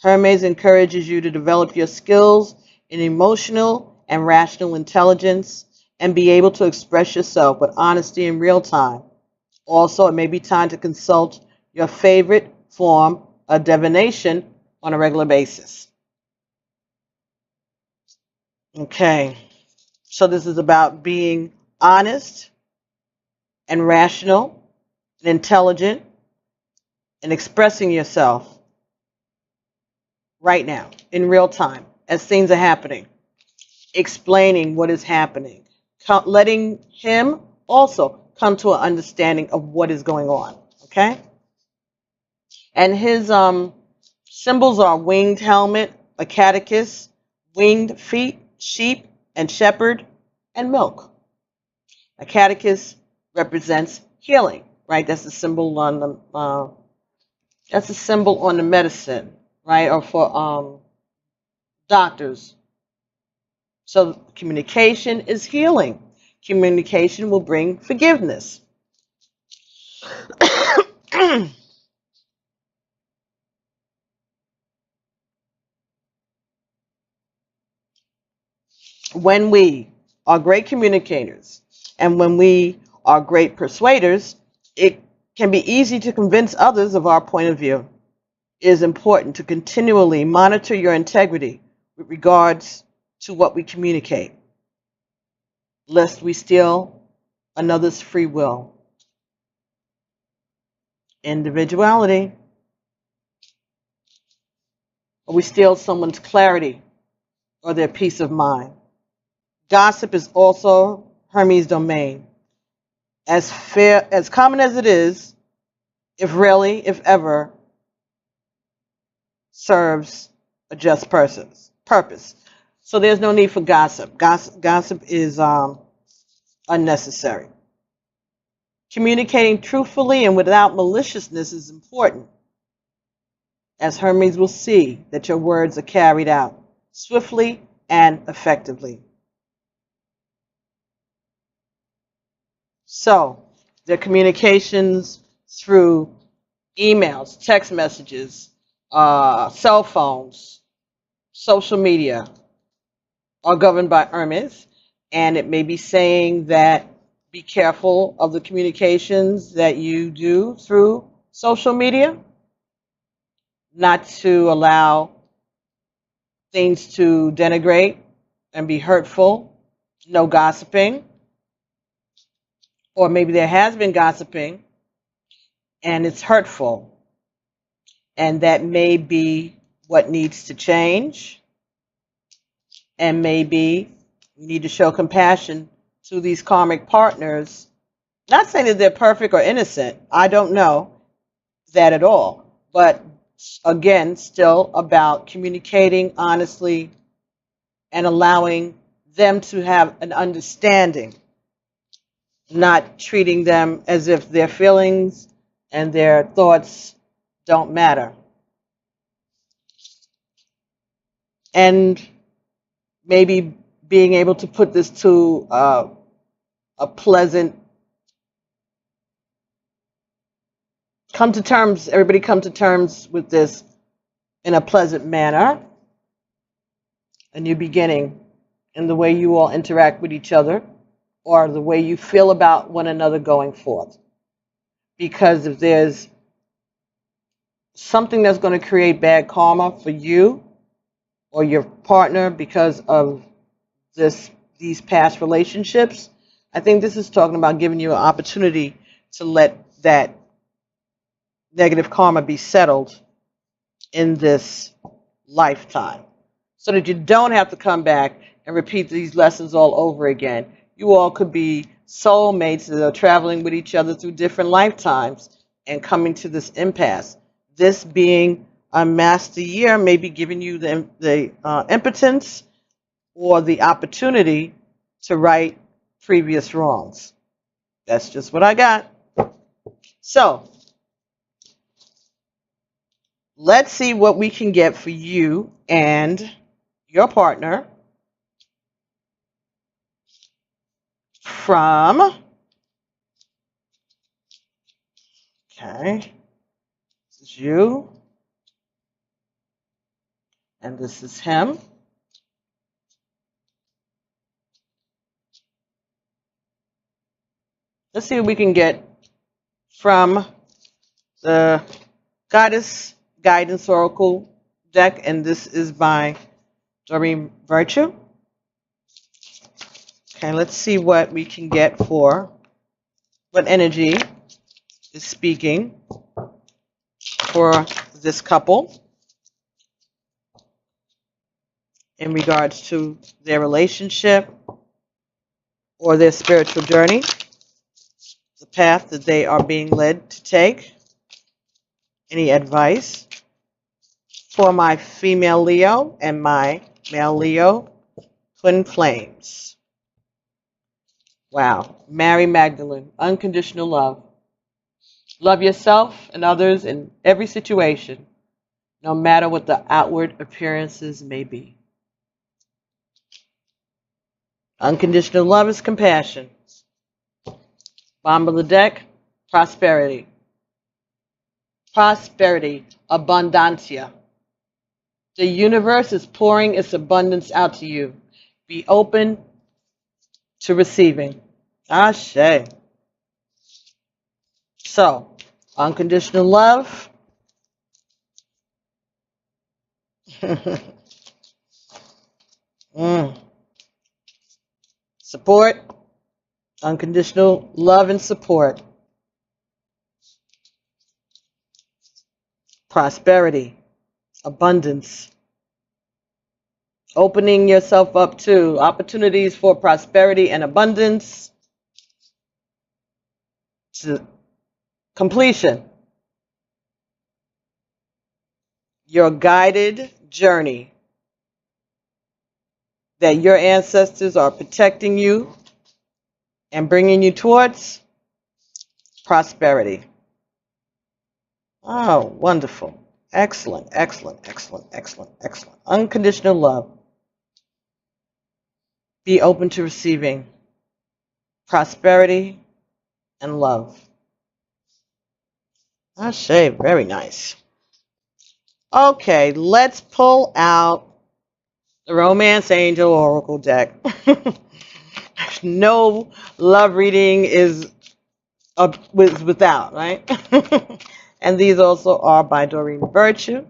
S1: Hermes encourages you to develop your skills in emotional and rational intelligence and be able to express yourself with honesty in real time. Also, it may be time to consult your favorite form of divination on a regular basis. Okay, so this is about being honest and rational and intelligent and expressing yourself right now in real time as things are happening, explaining what is happening, letting him also come to an understanding of what is going on. Okay, and his symbols are winged helmet, a catechist, winged feet, sheep and shepherd, and milk. A catechist represents healing, right? That's the symbol on the medicine, right? Or for doctors. So communication is healing. Communication will bring forgiveness. When we are great communicators and when we are great persuaders, it can be easy to convince others of our point of view. It is important to continually monitor your integrity with regards to what we communicate, lest we steal another's free will. Individuality. Or we steal someone's clarity or their peace of mind. Gossip is also Hermes' domain. As common as it is, if rarely, if ever, serves a just person. purpose. So there's no need for gossip. Gossip is unnecessary. Communicating truthfully and without maliciousness is important, as Hermes will see that your words are carried out swiftly and effectively. So, their communications through emails, text messages, cell phones, social media are governed by Hermes, and it may be saying that be careful of the communications that you do through social media, not to allow things to denigrate and be hurtful, no gossiping, or maybe there has been gossiping and it's hurtful, and that may be what needs to change, and maybe you need to show compassion to these karmic partners. Not saying that they're perfect or innocent, I don't know that at all, but again, still about communicating honestly and allowing them to have an understanding, not treating them as if their feelings and their thoughts don't matter. And maybe being able to put this to a pleasant, everybody come to terms with this in a pleasant manner, a new beginning in the way you all interact with each other or the way you feel about one another going forth. Because if there's something that's going to create bad karma for you or your partner because of these past relationships, I think this is talking about giving you an opportunity to let that negative karma be settled in this lifetime, so that you don't have to come back and repeat these lessons all over again. You all could be soulmates that are traveling with each other through different lifetimes and coming to this impasse. This being a master year may be giving you the impotence or the opportunity to right previous wrongs. That's just what I got. So, let's see what we can get for you and your partner from, okay, this is you, and this is him. Let's see what we can get from the Goddess Guidance Oracle deck, and this is by Doreen Virtue. Okay, let's see what we can get for what energy is speaking for this couple in regards to their relationship or their spiritual journey, the path that they are being led to take. Any advice for my female Leo and my male Leo twin flames? Wow. Mary Magdalene, unconditional love. Love yourself and others in every situation, no matter what the outward appearances may be. Unconditional love is compassion. Bottom of the deck, prosperity. Prosperity, abundancia. The universe is pouring its abundance out to you. Be open to receiving. Ashe. So, unconditional love. Support. Unconditional love and support. Prosperity. Abundance. Opening yourself up to opportunities for prosperity and abundance. To completion. Your guided journey that your ancestors are protecting you and bringing you towards prosperity. Oh, wonderful. Excellent, excellent, excellent, excellent, excellent. Unconditional love. Be open to receiving prosperity and love. Ashe, very nice. Okay, let's pull out the Romance Angel Oracle deck. No love reading is without, right? And these also are by Doreen Virtue.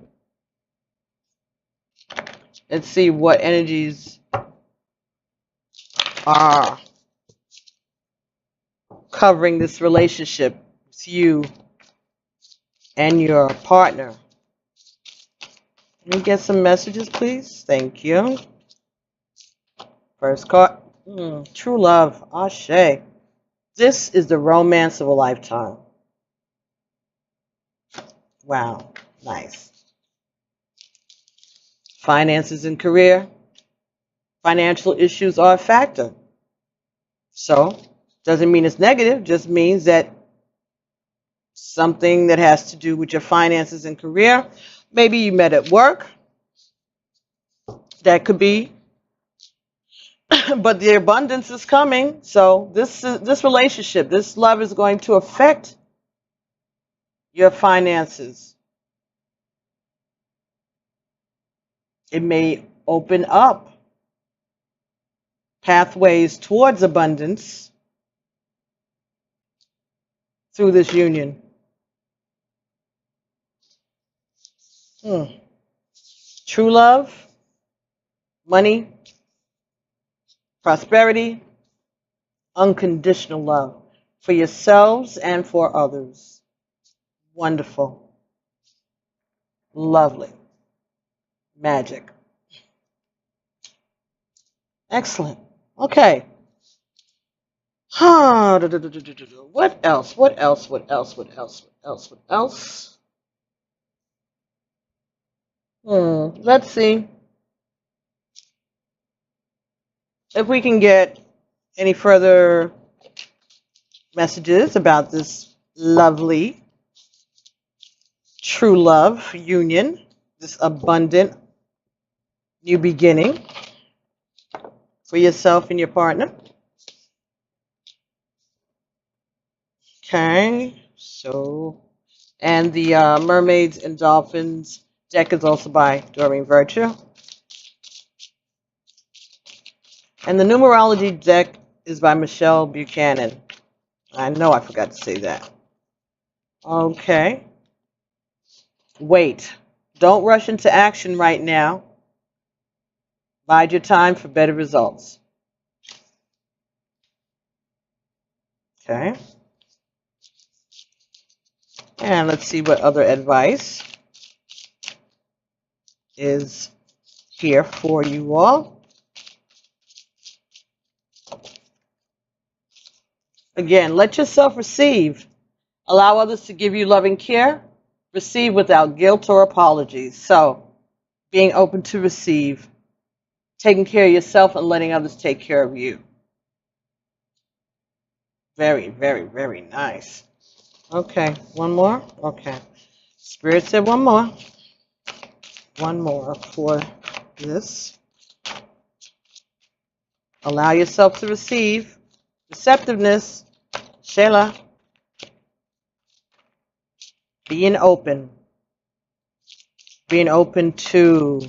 S1: Let's see what energies are covering this relationship with you and your partner. Let me get some messages, please. Thank you. First card. True love. Ashe. This is the romance of a lifetime. Wow. Nice. Finances and career. Financial issues are a factor. So, doesn't mean it's negative. Just means that something that has to do with your finances and career. Maybe you met at work. That could be. But the abundance is coming. So this relationship, this love is going to affect your finances. It may open up pathways towards abundance through this union. True love, money, prosperity, unconditional love for yourselves and for others. Wonderful. Lovely. Magic. Excellent. Okay. What else? What else? What else? What else? What else? What else? Let's see if we can get any further messages about this lovely true love union, this abundant new beginning for yourself and your partner. Okay, so, and the Mermaids and Dolphins deck is also by Doreen Virtue. And the numerology deck is by Michelle Buchanan. I know I forgot to say that. Okay. Wait. Don't rush into action right now. Bide your time for better results. Okay. And let's see what other advice is here for you all. Again, let yourself receive. Allow others to give you loving care. Receive without guilt or apologies. So, being open to receive. Taking care of yourself and letting others take care of you. Very, very, very nice. Okay, one more? Okay. Spirit said one more. One more for this. Allow yourself to receive. Receptiveness. Shayla. Being open. Being open to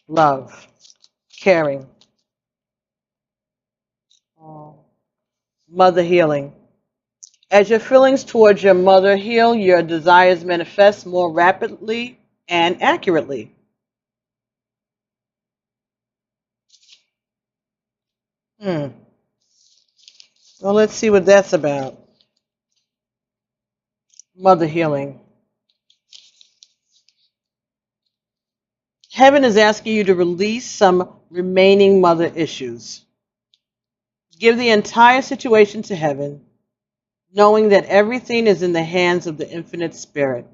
S1: love. Caring. Mother healing. As your feelings towards your mother heal, your desires manifest more rapidly and accurately. Well, let's see what that's about. Mother healing. Heaven is asking you to release some remaining mother issues. Give the entire situation to heaven, knowing that everything is in the hands of the infinite spirit.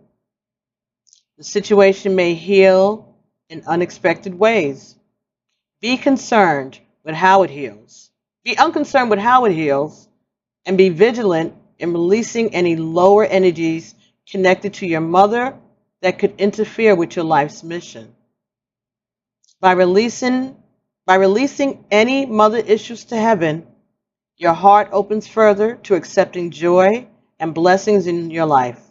S1: The situation may heal in unexpected ways. Be concerned with how it heals. Be unconcerned with how it heals, and be vigilant in releasing any lower energies connected to your mother that could interfere with your life's mission. By releasing any mother issues to heaven, your heart opens further to accepting joy and blessings in your life.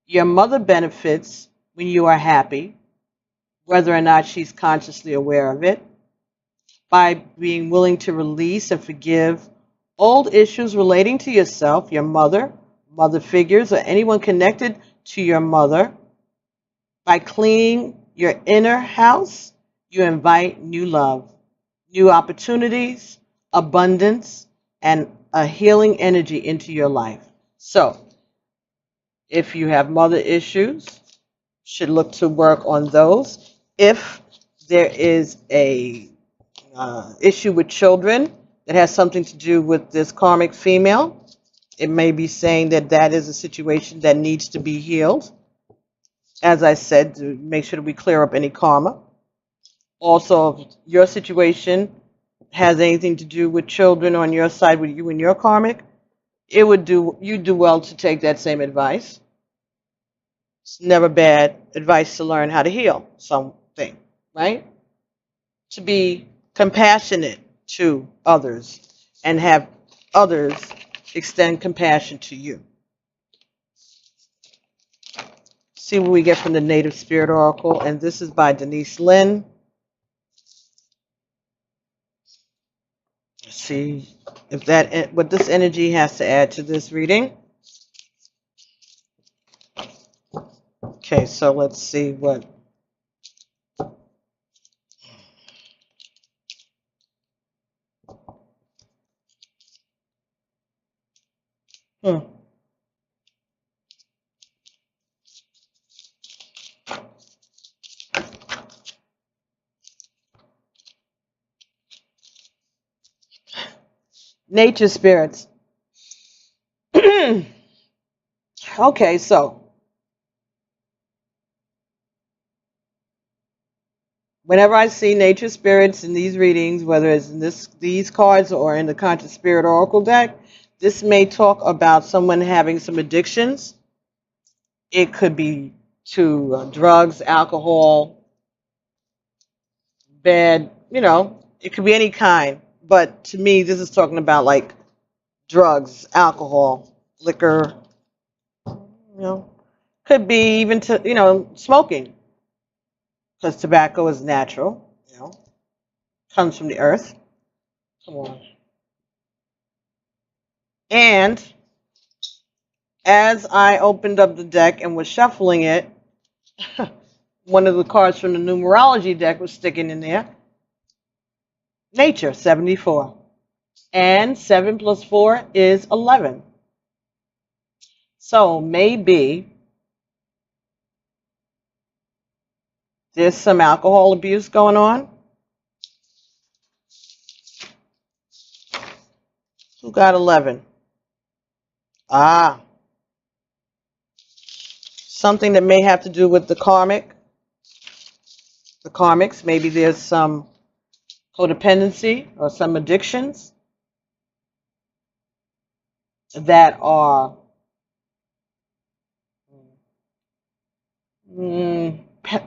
S1: Your mother benefits when you are happy, whether or not she's consciously aware of it, by being willing to release and forgive old issues relating to yourself, your mother, mother figures, or anyone connected to your mother. By cleaning your inner house, you invite new love, new opportunities, abundance, and a healing energy into your life. So, if you have mother issues, should look to work on those. If there is a issue with children that has something to do with this karmic female, it may be saying that that is a situation that needs to be healed. As I said, to make sure that we clear up any karma. Also, if your situation has anything to do with children on your side with you and your karmic, you do well to take that same advice. It's never bad advice to learn how to heal something, right? To be compassionate to others and have others extend compassion to you. See what we get from the Native Spirit Oracle, and this is by Denise Lynn. Let's see if what this energy has to add to this reading. Okay, so let's see what. Nature spirits. Okay, so whenever I see nature spirits in these readings, whether it's in these cards or in the Conscious Spirit Oracle deck, this may talk about someone having some addictions. It could be to drugs, alcohol, bad, it could be any kind. But to me, this is talking about like drugs, alcohol, liquor, could be even to, smoking. Because tobacco is natural, comes from the earth. Come on. And as I opened up the deck and was shuffling it, one of the cards from the numerology deck was sticking in there. Nature, 74. And 7 plus 4 is 11. So maybe there's some alcohol abuse going on. Who got 11? Something that may have to do with the karmics. Maybe there's some codependency or some addictions that are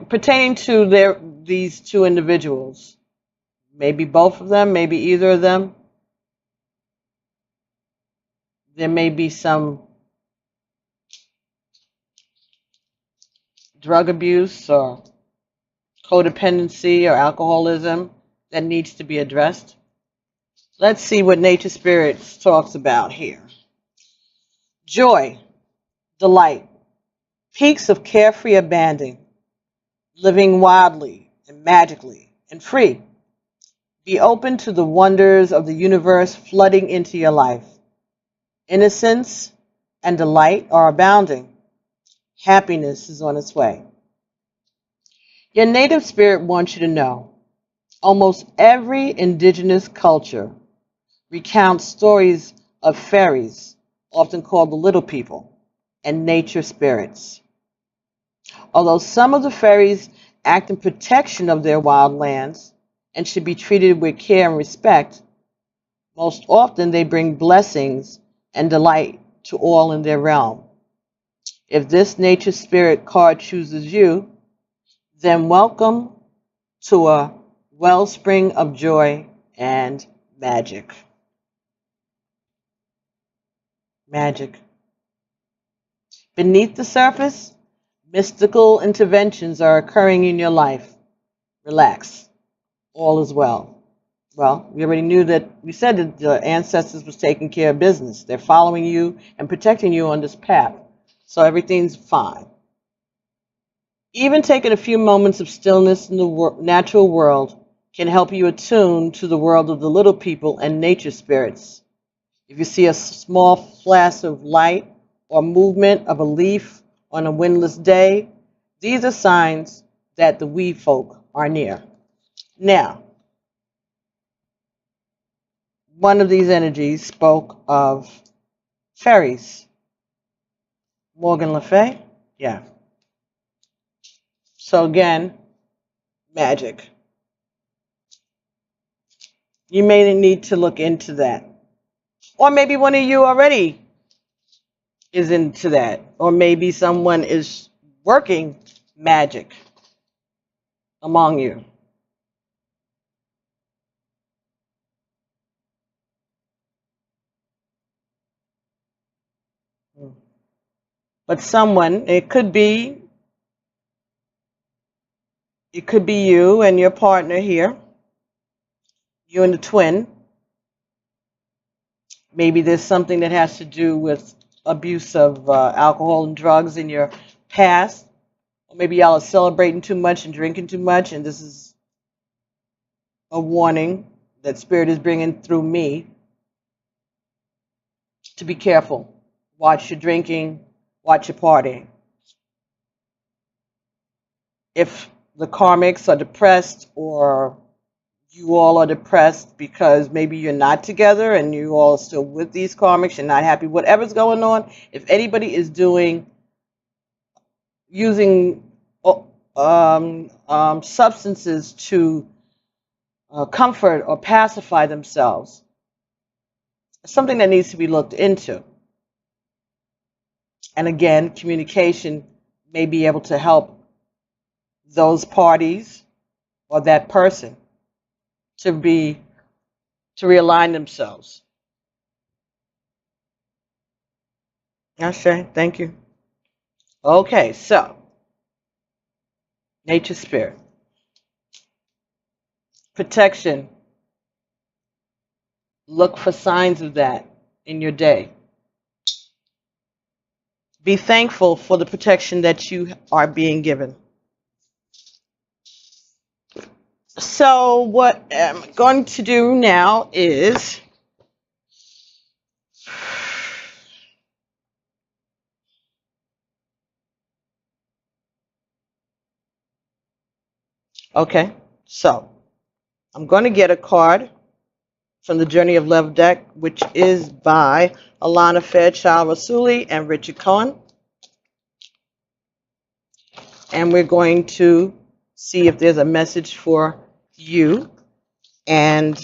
S1: pertaining to these two individuals. Maybe both of them, maybe either of them. There may be some drug abuse or codependency or alcoholism that needs to be addressed. Let's see what Nature Spirits talks about here. Joy, delight, peaks of carefree abandon, living wildly and magically and free. Be open to the wonders of the universe flooding into your life. Innocence and delight are abounding. Happiness is on its way. Your native spirit wants you to know, almost every indigenous culture recounts stories of fairies, often called the little people, and nature spirits. Although some of the fairies act in protection of their wild lands, and should be treated with care and respect. Most often, they bring blessings and delight to all in their realm. If this nature spirit card chooses you, then welcome to a wellspring of joy and magic. Magic. Beneath the surface, mystical interventions are occurring in your life. Relax. All is well. Well, we already knew that, we said that the ancestors was taking care of business. They're following you and protecting you on this path. So everything's fine. Even taking a few moments of stillness in the natural world can help you attune to the world of the little people and nature spirits. If you see a small flash of light or movement of a leaf on a windless day, these are signs that the we folk are near. Now, one of these energies spoke of fairies. Morgan Le Fay? Yeah. So again, magic. You may need to look into that. Or maybe one of you already is into that. Or maybe someone is working magic among you. But someone, it could be you and your partner here, you and the twin. Maybe there's something that has to do with abuse of alcohol and drugs in your past. Or maybe y'all are celebrating too much and drinking too much, and this is a warning that Spirit is bringing through me to be careful. Watch your drinking, watch your partying. If the karmics are depressed, or you all are depressed because maybe you're not together and you all are still with these karmics, you're not happy, whatever's going on, if anybody is using substances to comfort or pacify themselves, it's something that needs to be looked into. And again, communication may be able to help those parties or that person to realign themselves. Okay, thank you. Okay, so nature spirit. Protection. Look for signs of that in your day. Be thankful for the protection that you are being given. So what I'm going to do now is okay, so I'm going to get a card from the Journey of Love deck, which is by Alana Fairchild Rasuli and Richard Cohen. And we're going to see if there's a message for you and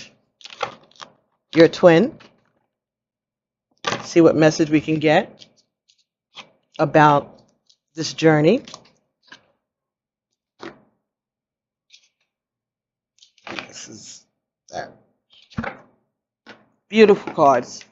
S1: your twin. See what message we can get about this journey. This is that. Beautiful cards.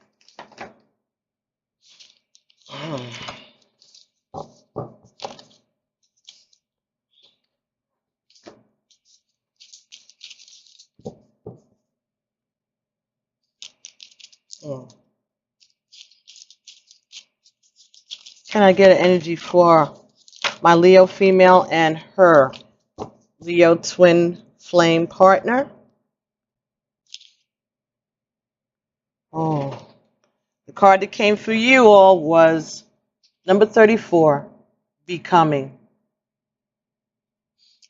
S1: Can I get an energy for my Leo female and her Leo twin flame partner? Oh, the card that came for you all was number 34, Becoming.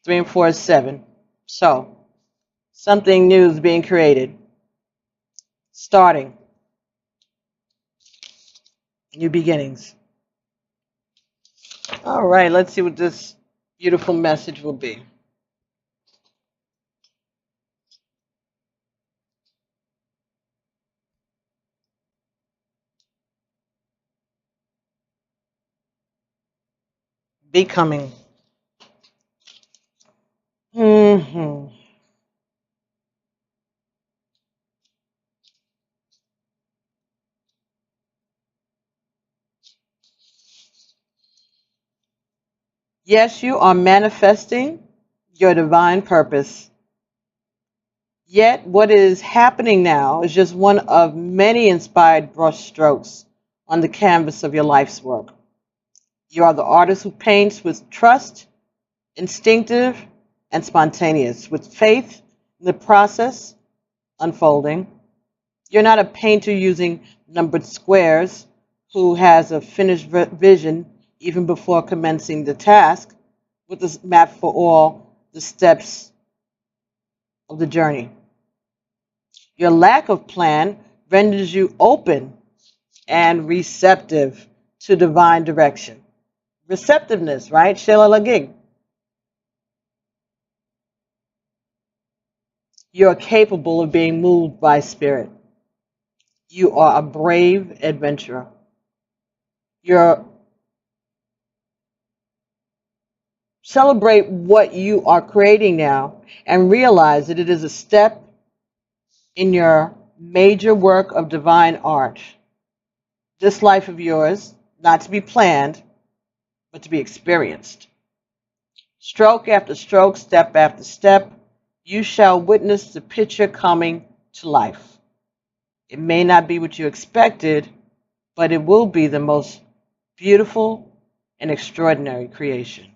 S1: 3 and 4 is 7. So, something new is being created. Starting. New beginnings. All right, let's see what this beautiful message will be. Becoming. Hmm. Yes, you are manifesting your divine purpose. Yet, what is happening now is just one of many inspired brushstrokes on the canvas of your life's work. You are the artist who paints with trust, instinctive and spontaneous, with faith in the process unfolding. You're not a painter using numbered squares who has a finished vision even before commencing the task with a map for all the steps of the journey. Your lack of plan renders you open and receptive to divine direction. Receptiveness, right? Sheila Lagig. You're capable of being moved by spirit. You are a brave adventurer. You're celebrate what you are creating now and realize that it is a step in your major work of divine art. This life of yours, not to be planned, but to be experienced. Stroke after stroke, step after step, you shall witness the picture coming to life. It may not be what you expected, but it will be the most beautiful and extraordinary creation.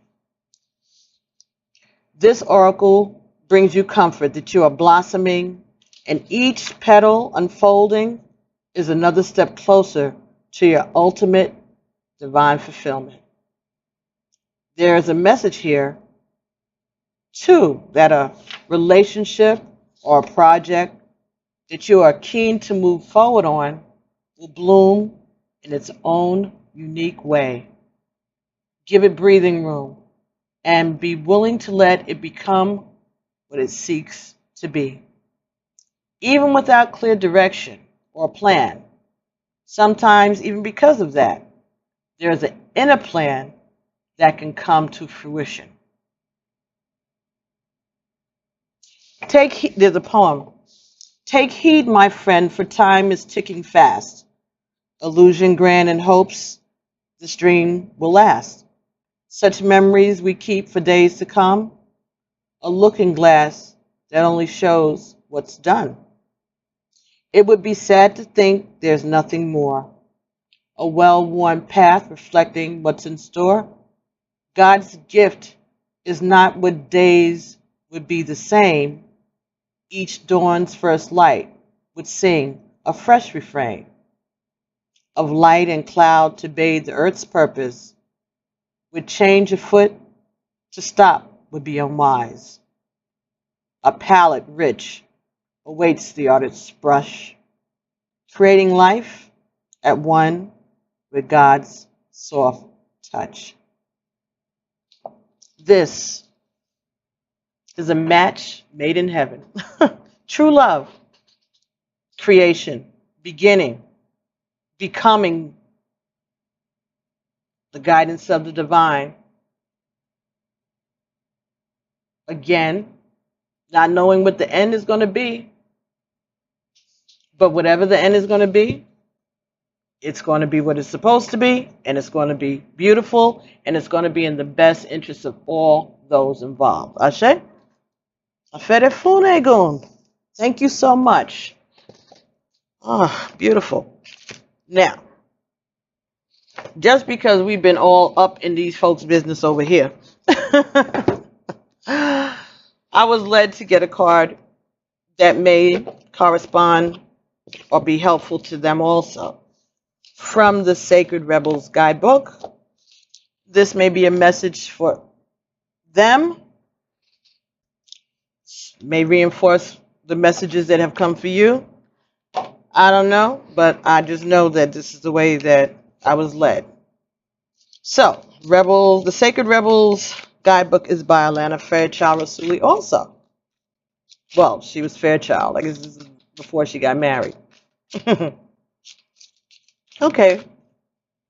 S1: This oracle brings you comfort that you are blossoming, and each petal unfolding is another step closer to your ultimate divine fulfillment. There is a message here, too, that a relationship or a project that you are keen to move forward on will bloom in its own unique way. Give it breathing room and be willing to let it become what it seeks to be. Even without clear direction or plan, sometimes even because of that, there is an inner plan that can come to fruition. There's a poem. Take heed, my friend, for time is ticking fast. Illusion grand and hopes this dream will last. Such memories we keep for days to come, a looking glass that only shows what's done. It would be sad to think there's nothing more. A well-worn path reflecting what's in store. God's gift is not what days would be the same. Each dawn's first light would sing a fresh refrain of light and cloud to bathe the earth's purpose. Would change afoot to stop would be unwise. A palette rich awaits the artist's brush, creating life at one with God's soft touch. This is a match made in heaven. True love, creation, beginning, becoming the guidance of the divine. Again, not knowing what the end is going to be, but whatever the end is going to be, it's going to be what it's supposed to be, and it's going to be beautiful, and it's going to be in the best interest of all those involved. Ashe? Afere funegun. Thank you so much. Ah, beautiful. Now, just because we've been all up in these folks' business over here, I was led to get a card that may correspond or be helpful to them also. From the Sacred Rebels Guidebook. This may be a message for them, may reinforce the messages that have come for you. I don't know, but I just know that this is the way that I was led. So, the Sacred Rebels Guidebook is by Alana Fairchild Rasuli also. Well, she was Fairchild. I guess this is before she got married. Okay.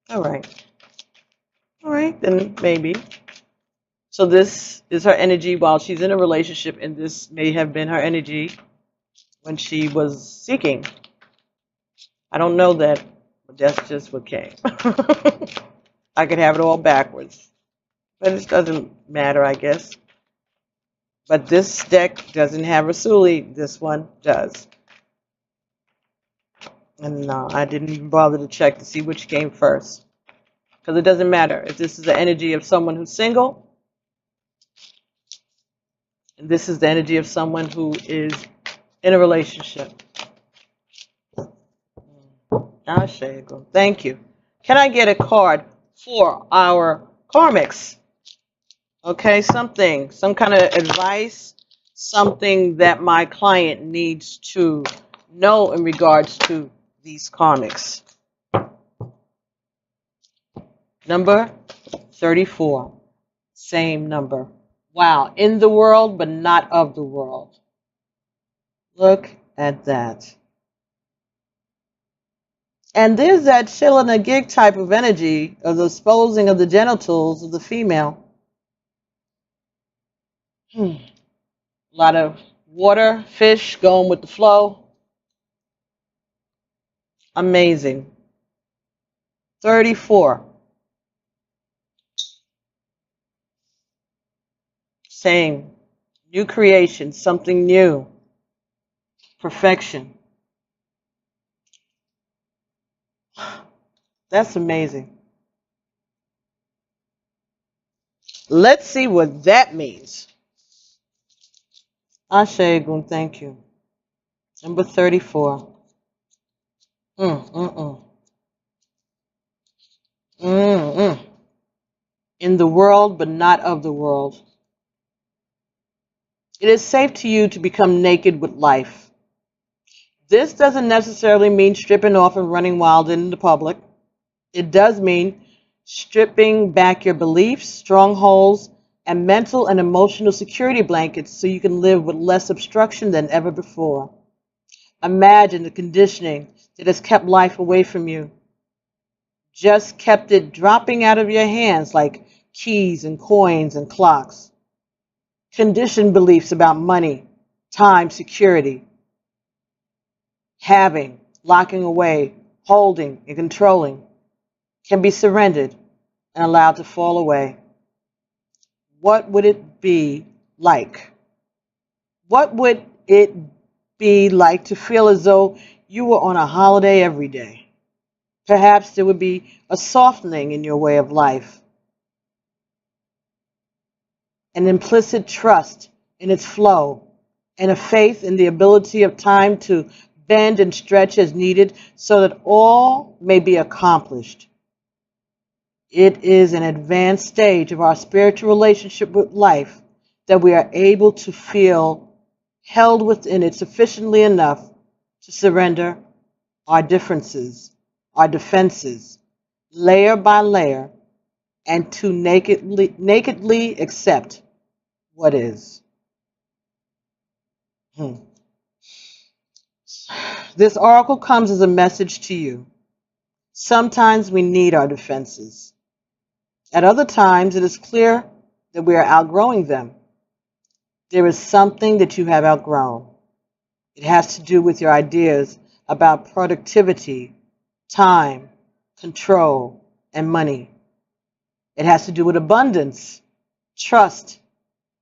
S1: All right. All right, then maybe. So this is her energy while she's in a relationship, and this may have been her energy when she was seeking. I don't know that, but that's just what came. I could have it all backwards, but it doesn't matter, I guess. But this deck doesn't have Rasuli. This one does. And I didn't even bother to check to see which came first. Because it doesn't matter if this is the energy of someone who's single, and this is the energy of someone who is in a relationship. Thank you. Can I get a card for our karmics? Okay, some kind of advice, something that my client needs to know in regards to these karmics. Number 34, same number. Wow, in the world, but not of the world. Look at that. And there's that chill in a gig type of energy of the exposing of the genitals of the female. A lot of water, fish going with the flow. Amazing. 34. Same. New creation, something new. Perfection. That's amazing. Let's see what that means. Ashe Gun, thank you. Number 34. In the world, but not of the world. It is safe to you to become naked with life. This doesn't necessarily mean stripping off and running wild in the public. It does mean stripping back your beliefs, strongholds, and mental and emotional security blankets so you can live with less obstruction than ever before. Imagine the conditioning that has kept life away from you. Just kept it dropping out of your hands like keys and coins and clocks. Conditioned beliefs about money, time, security, having, locking away, holding, and controlling can be surrendered and allowed to fall away. What would it be like? What would it be like to feel as though you were on a holiday every day? Perhaps there would be a softening in your way of life, an implicit trust in its flow, and a faith in the ability of time to bend and stretch as needed so that all may be accomplished. It is an advanced stage of our spiritual relationship with life that we are able to feel held within it sufficiently enough to surrender our differences, our defenses, layer by layer, and to nakedly accept what is. This oracle comes as a message to you. Sometimes we need our defenses. At other times, it is clear that we are outgrowing them. There is something that you have outgrown. It has to do with your ideas about productivity, time, control, and money. It has to do with abundance, trust,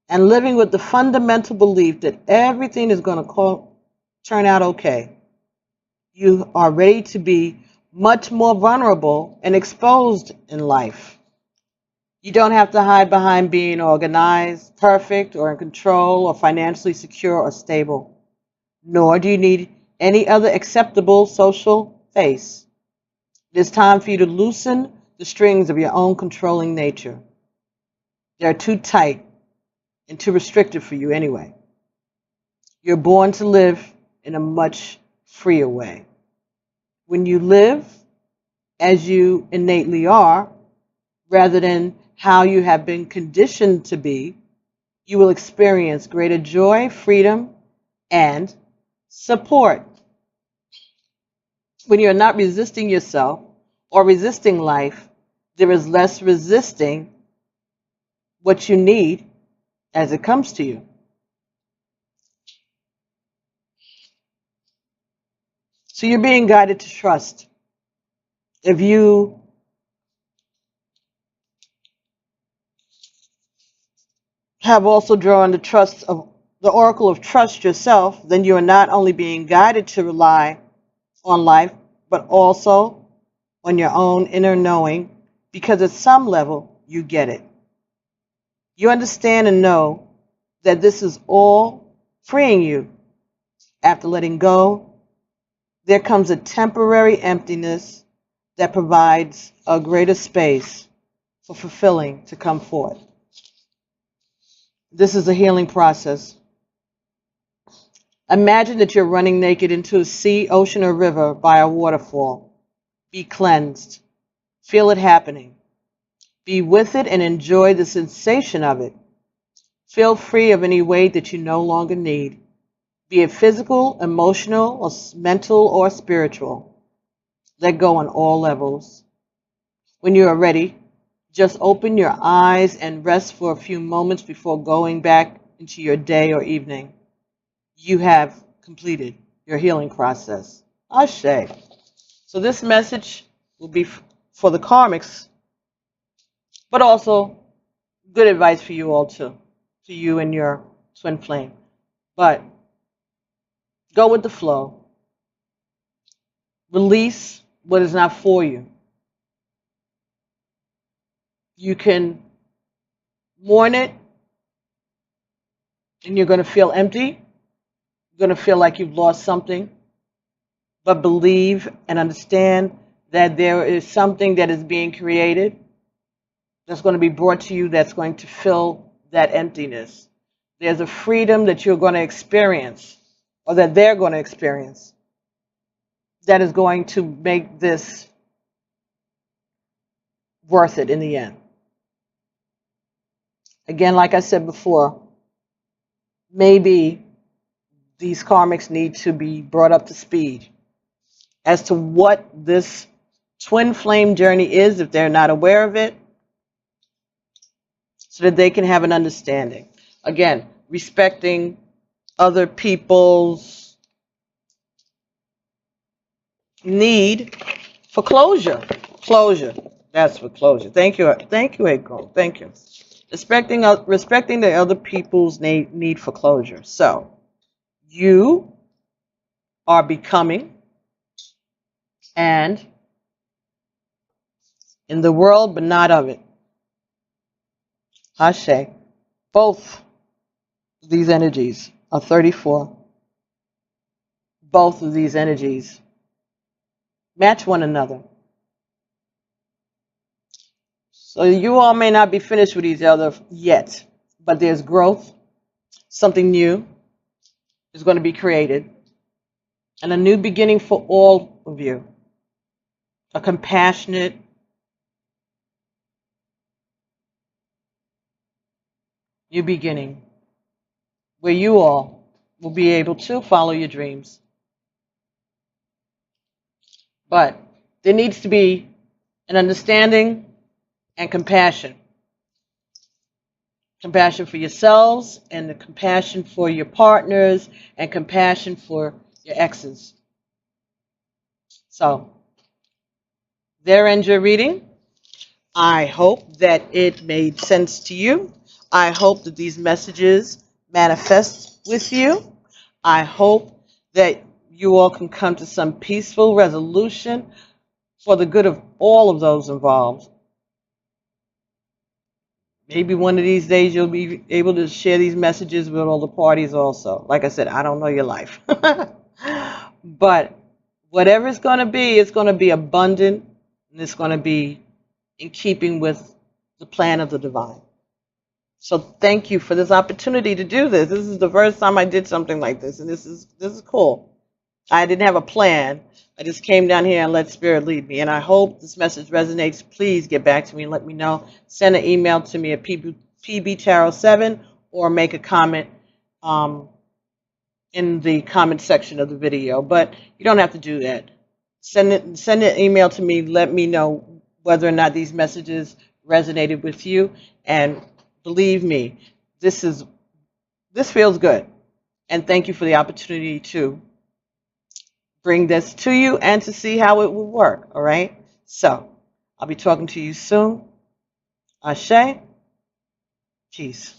S1: and living with the fundamental belief that everything is going to turn out okay. You are ready to be much more vulnerable and exposed in life. You don't have to hide behind being organized, perfect, or in control, or financially secure or stable. Nor do you need any other acceptable social face. It is time for you to loosen the strings of your own controlling nature. They are too tight and too restrictive for you anyway. You're born to live in a much freer way. When you live as you innately are, rather than how you have been conditioned to be, you will experience greater joy, freedom, and support. When you're not resisting yourself or resisting life, there is less resisting what you need as it comes to you. So you're being guided to trust. If you have also drawn the trust of the oracle of trust yourself, then you are not only being guided to rely on life, but also on your own inner knowing, because at some level you get it. You understand and know that this is all freeing you. After letting go, there comes a temporary emptiness that provides a greater space for fulfilling to come forth. This is a healing process. Imagine that you're running naked into a sea, ocean, or river by a waterfall. Be cleansed. Feel it happening. Be with it and enjoy the sensation of it. Feel free of any weight that you no longer need, be it physical, emotional, or mental, or spiritual. Let go on all levels. When you are ready, just open your eyes and rest for a few moments before going back into your day or evening. You have completed your healing process. Ashe. So this message will be for the Karmics, but also good advice for you all too, to you and your twin flame. But go with the flow. Release what is not for you. You can mourn it, and you're going to feel empty. You're going to feel like you've lost something. But believe and understand that there is something that is being created that's going to be brought to you that's going to fill that emptiness. There's a freedom that you're going to experience, or that they're going to experience, that is going to make this worth it in the end. Again, like I said before, maybe these karmics need to be brought up to speed as to what this twin flame journey is, if they're not aware of it, so that they can have an understanding. Again, respecting other people's need for closure. Closure. That's what closure. Thank you. Thank you, April. Thank you. Respecting the other people's need for closure. So, you are becoming and in the world, but not of it. Ashe. Both of these energies are 34. Both of these energies match one another. So you all may not be finished with each other yet, but there's growth. Something new is going to be created. And a new beginning for all of you. A compassionate, new beginning where you all will be able to follow your dreams. But there needs to be an understanding and compassion. Compassion for yourselves, and the compassion for your partners, and compassion for your exes. So, there ends your reading. I hope that it made sense to you. I hope that these messages manifest with you. I hope that you all can come to some peaceful resolution for the good of all of those involved. Maybe one of these days you'll be able to share these messages with all the parties also. Like I said, I don't know your life. But whatever it's going to be abundant, and it's going to be in keeping with the plan of the divine. So thank you for this opportunity to do this. This is the first time I did something like this, and this is cool. I didn't have a plan. I just came down here and let Spirit lead me. And I hope this message resonates. Please get back to me and let me know. Send an email to me at pbtarot7 or make a comment in the comment section of the video. But you don't have to do that. Send an email to me. Let me know whether or not these messages resonated with you. And believe me, this feels good. And thank you for the opportunity to bring this to you and to see how it will work. All right. So I'll be talking to you soon. Ashe. Peace.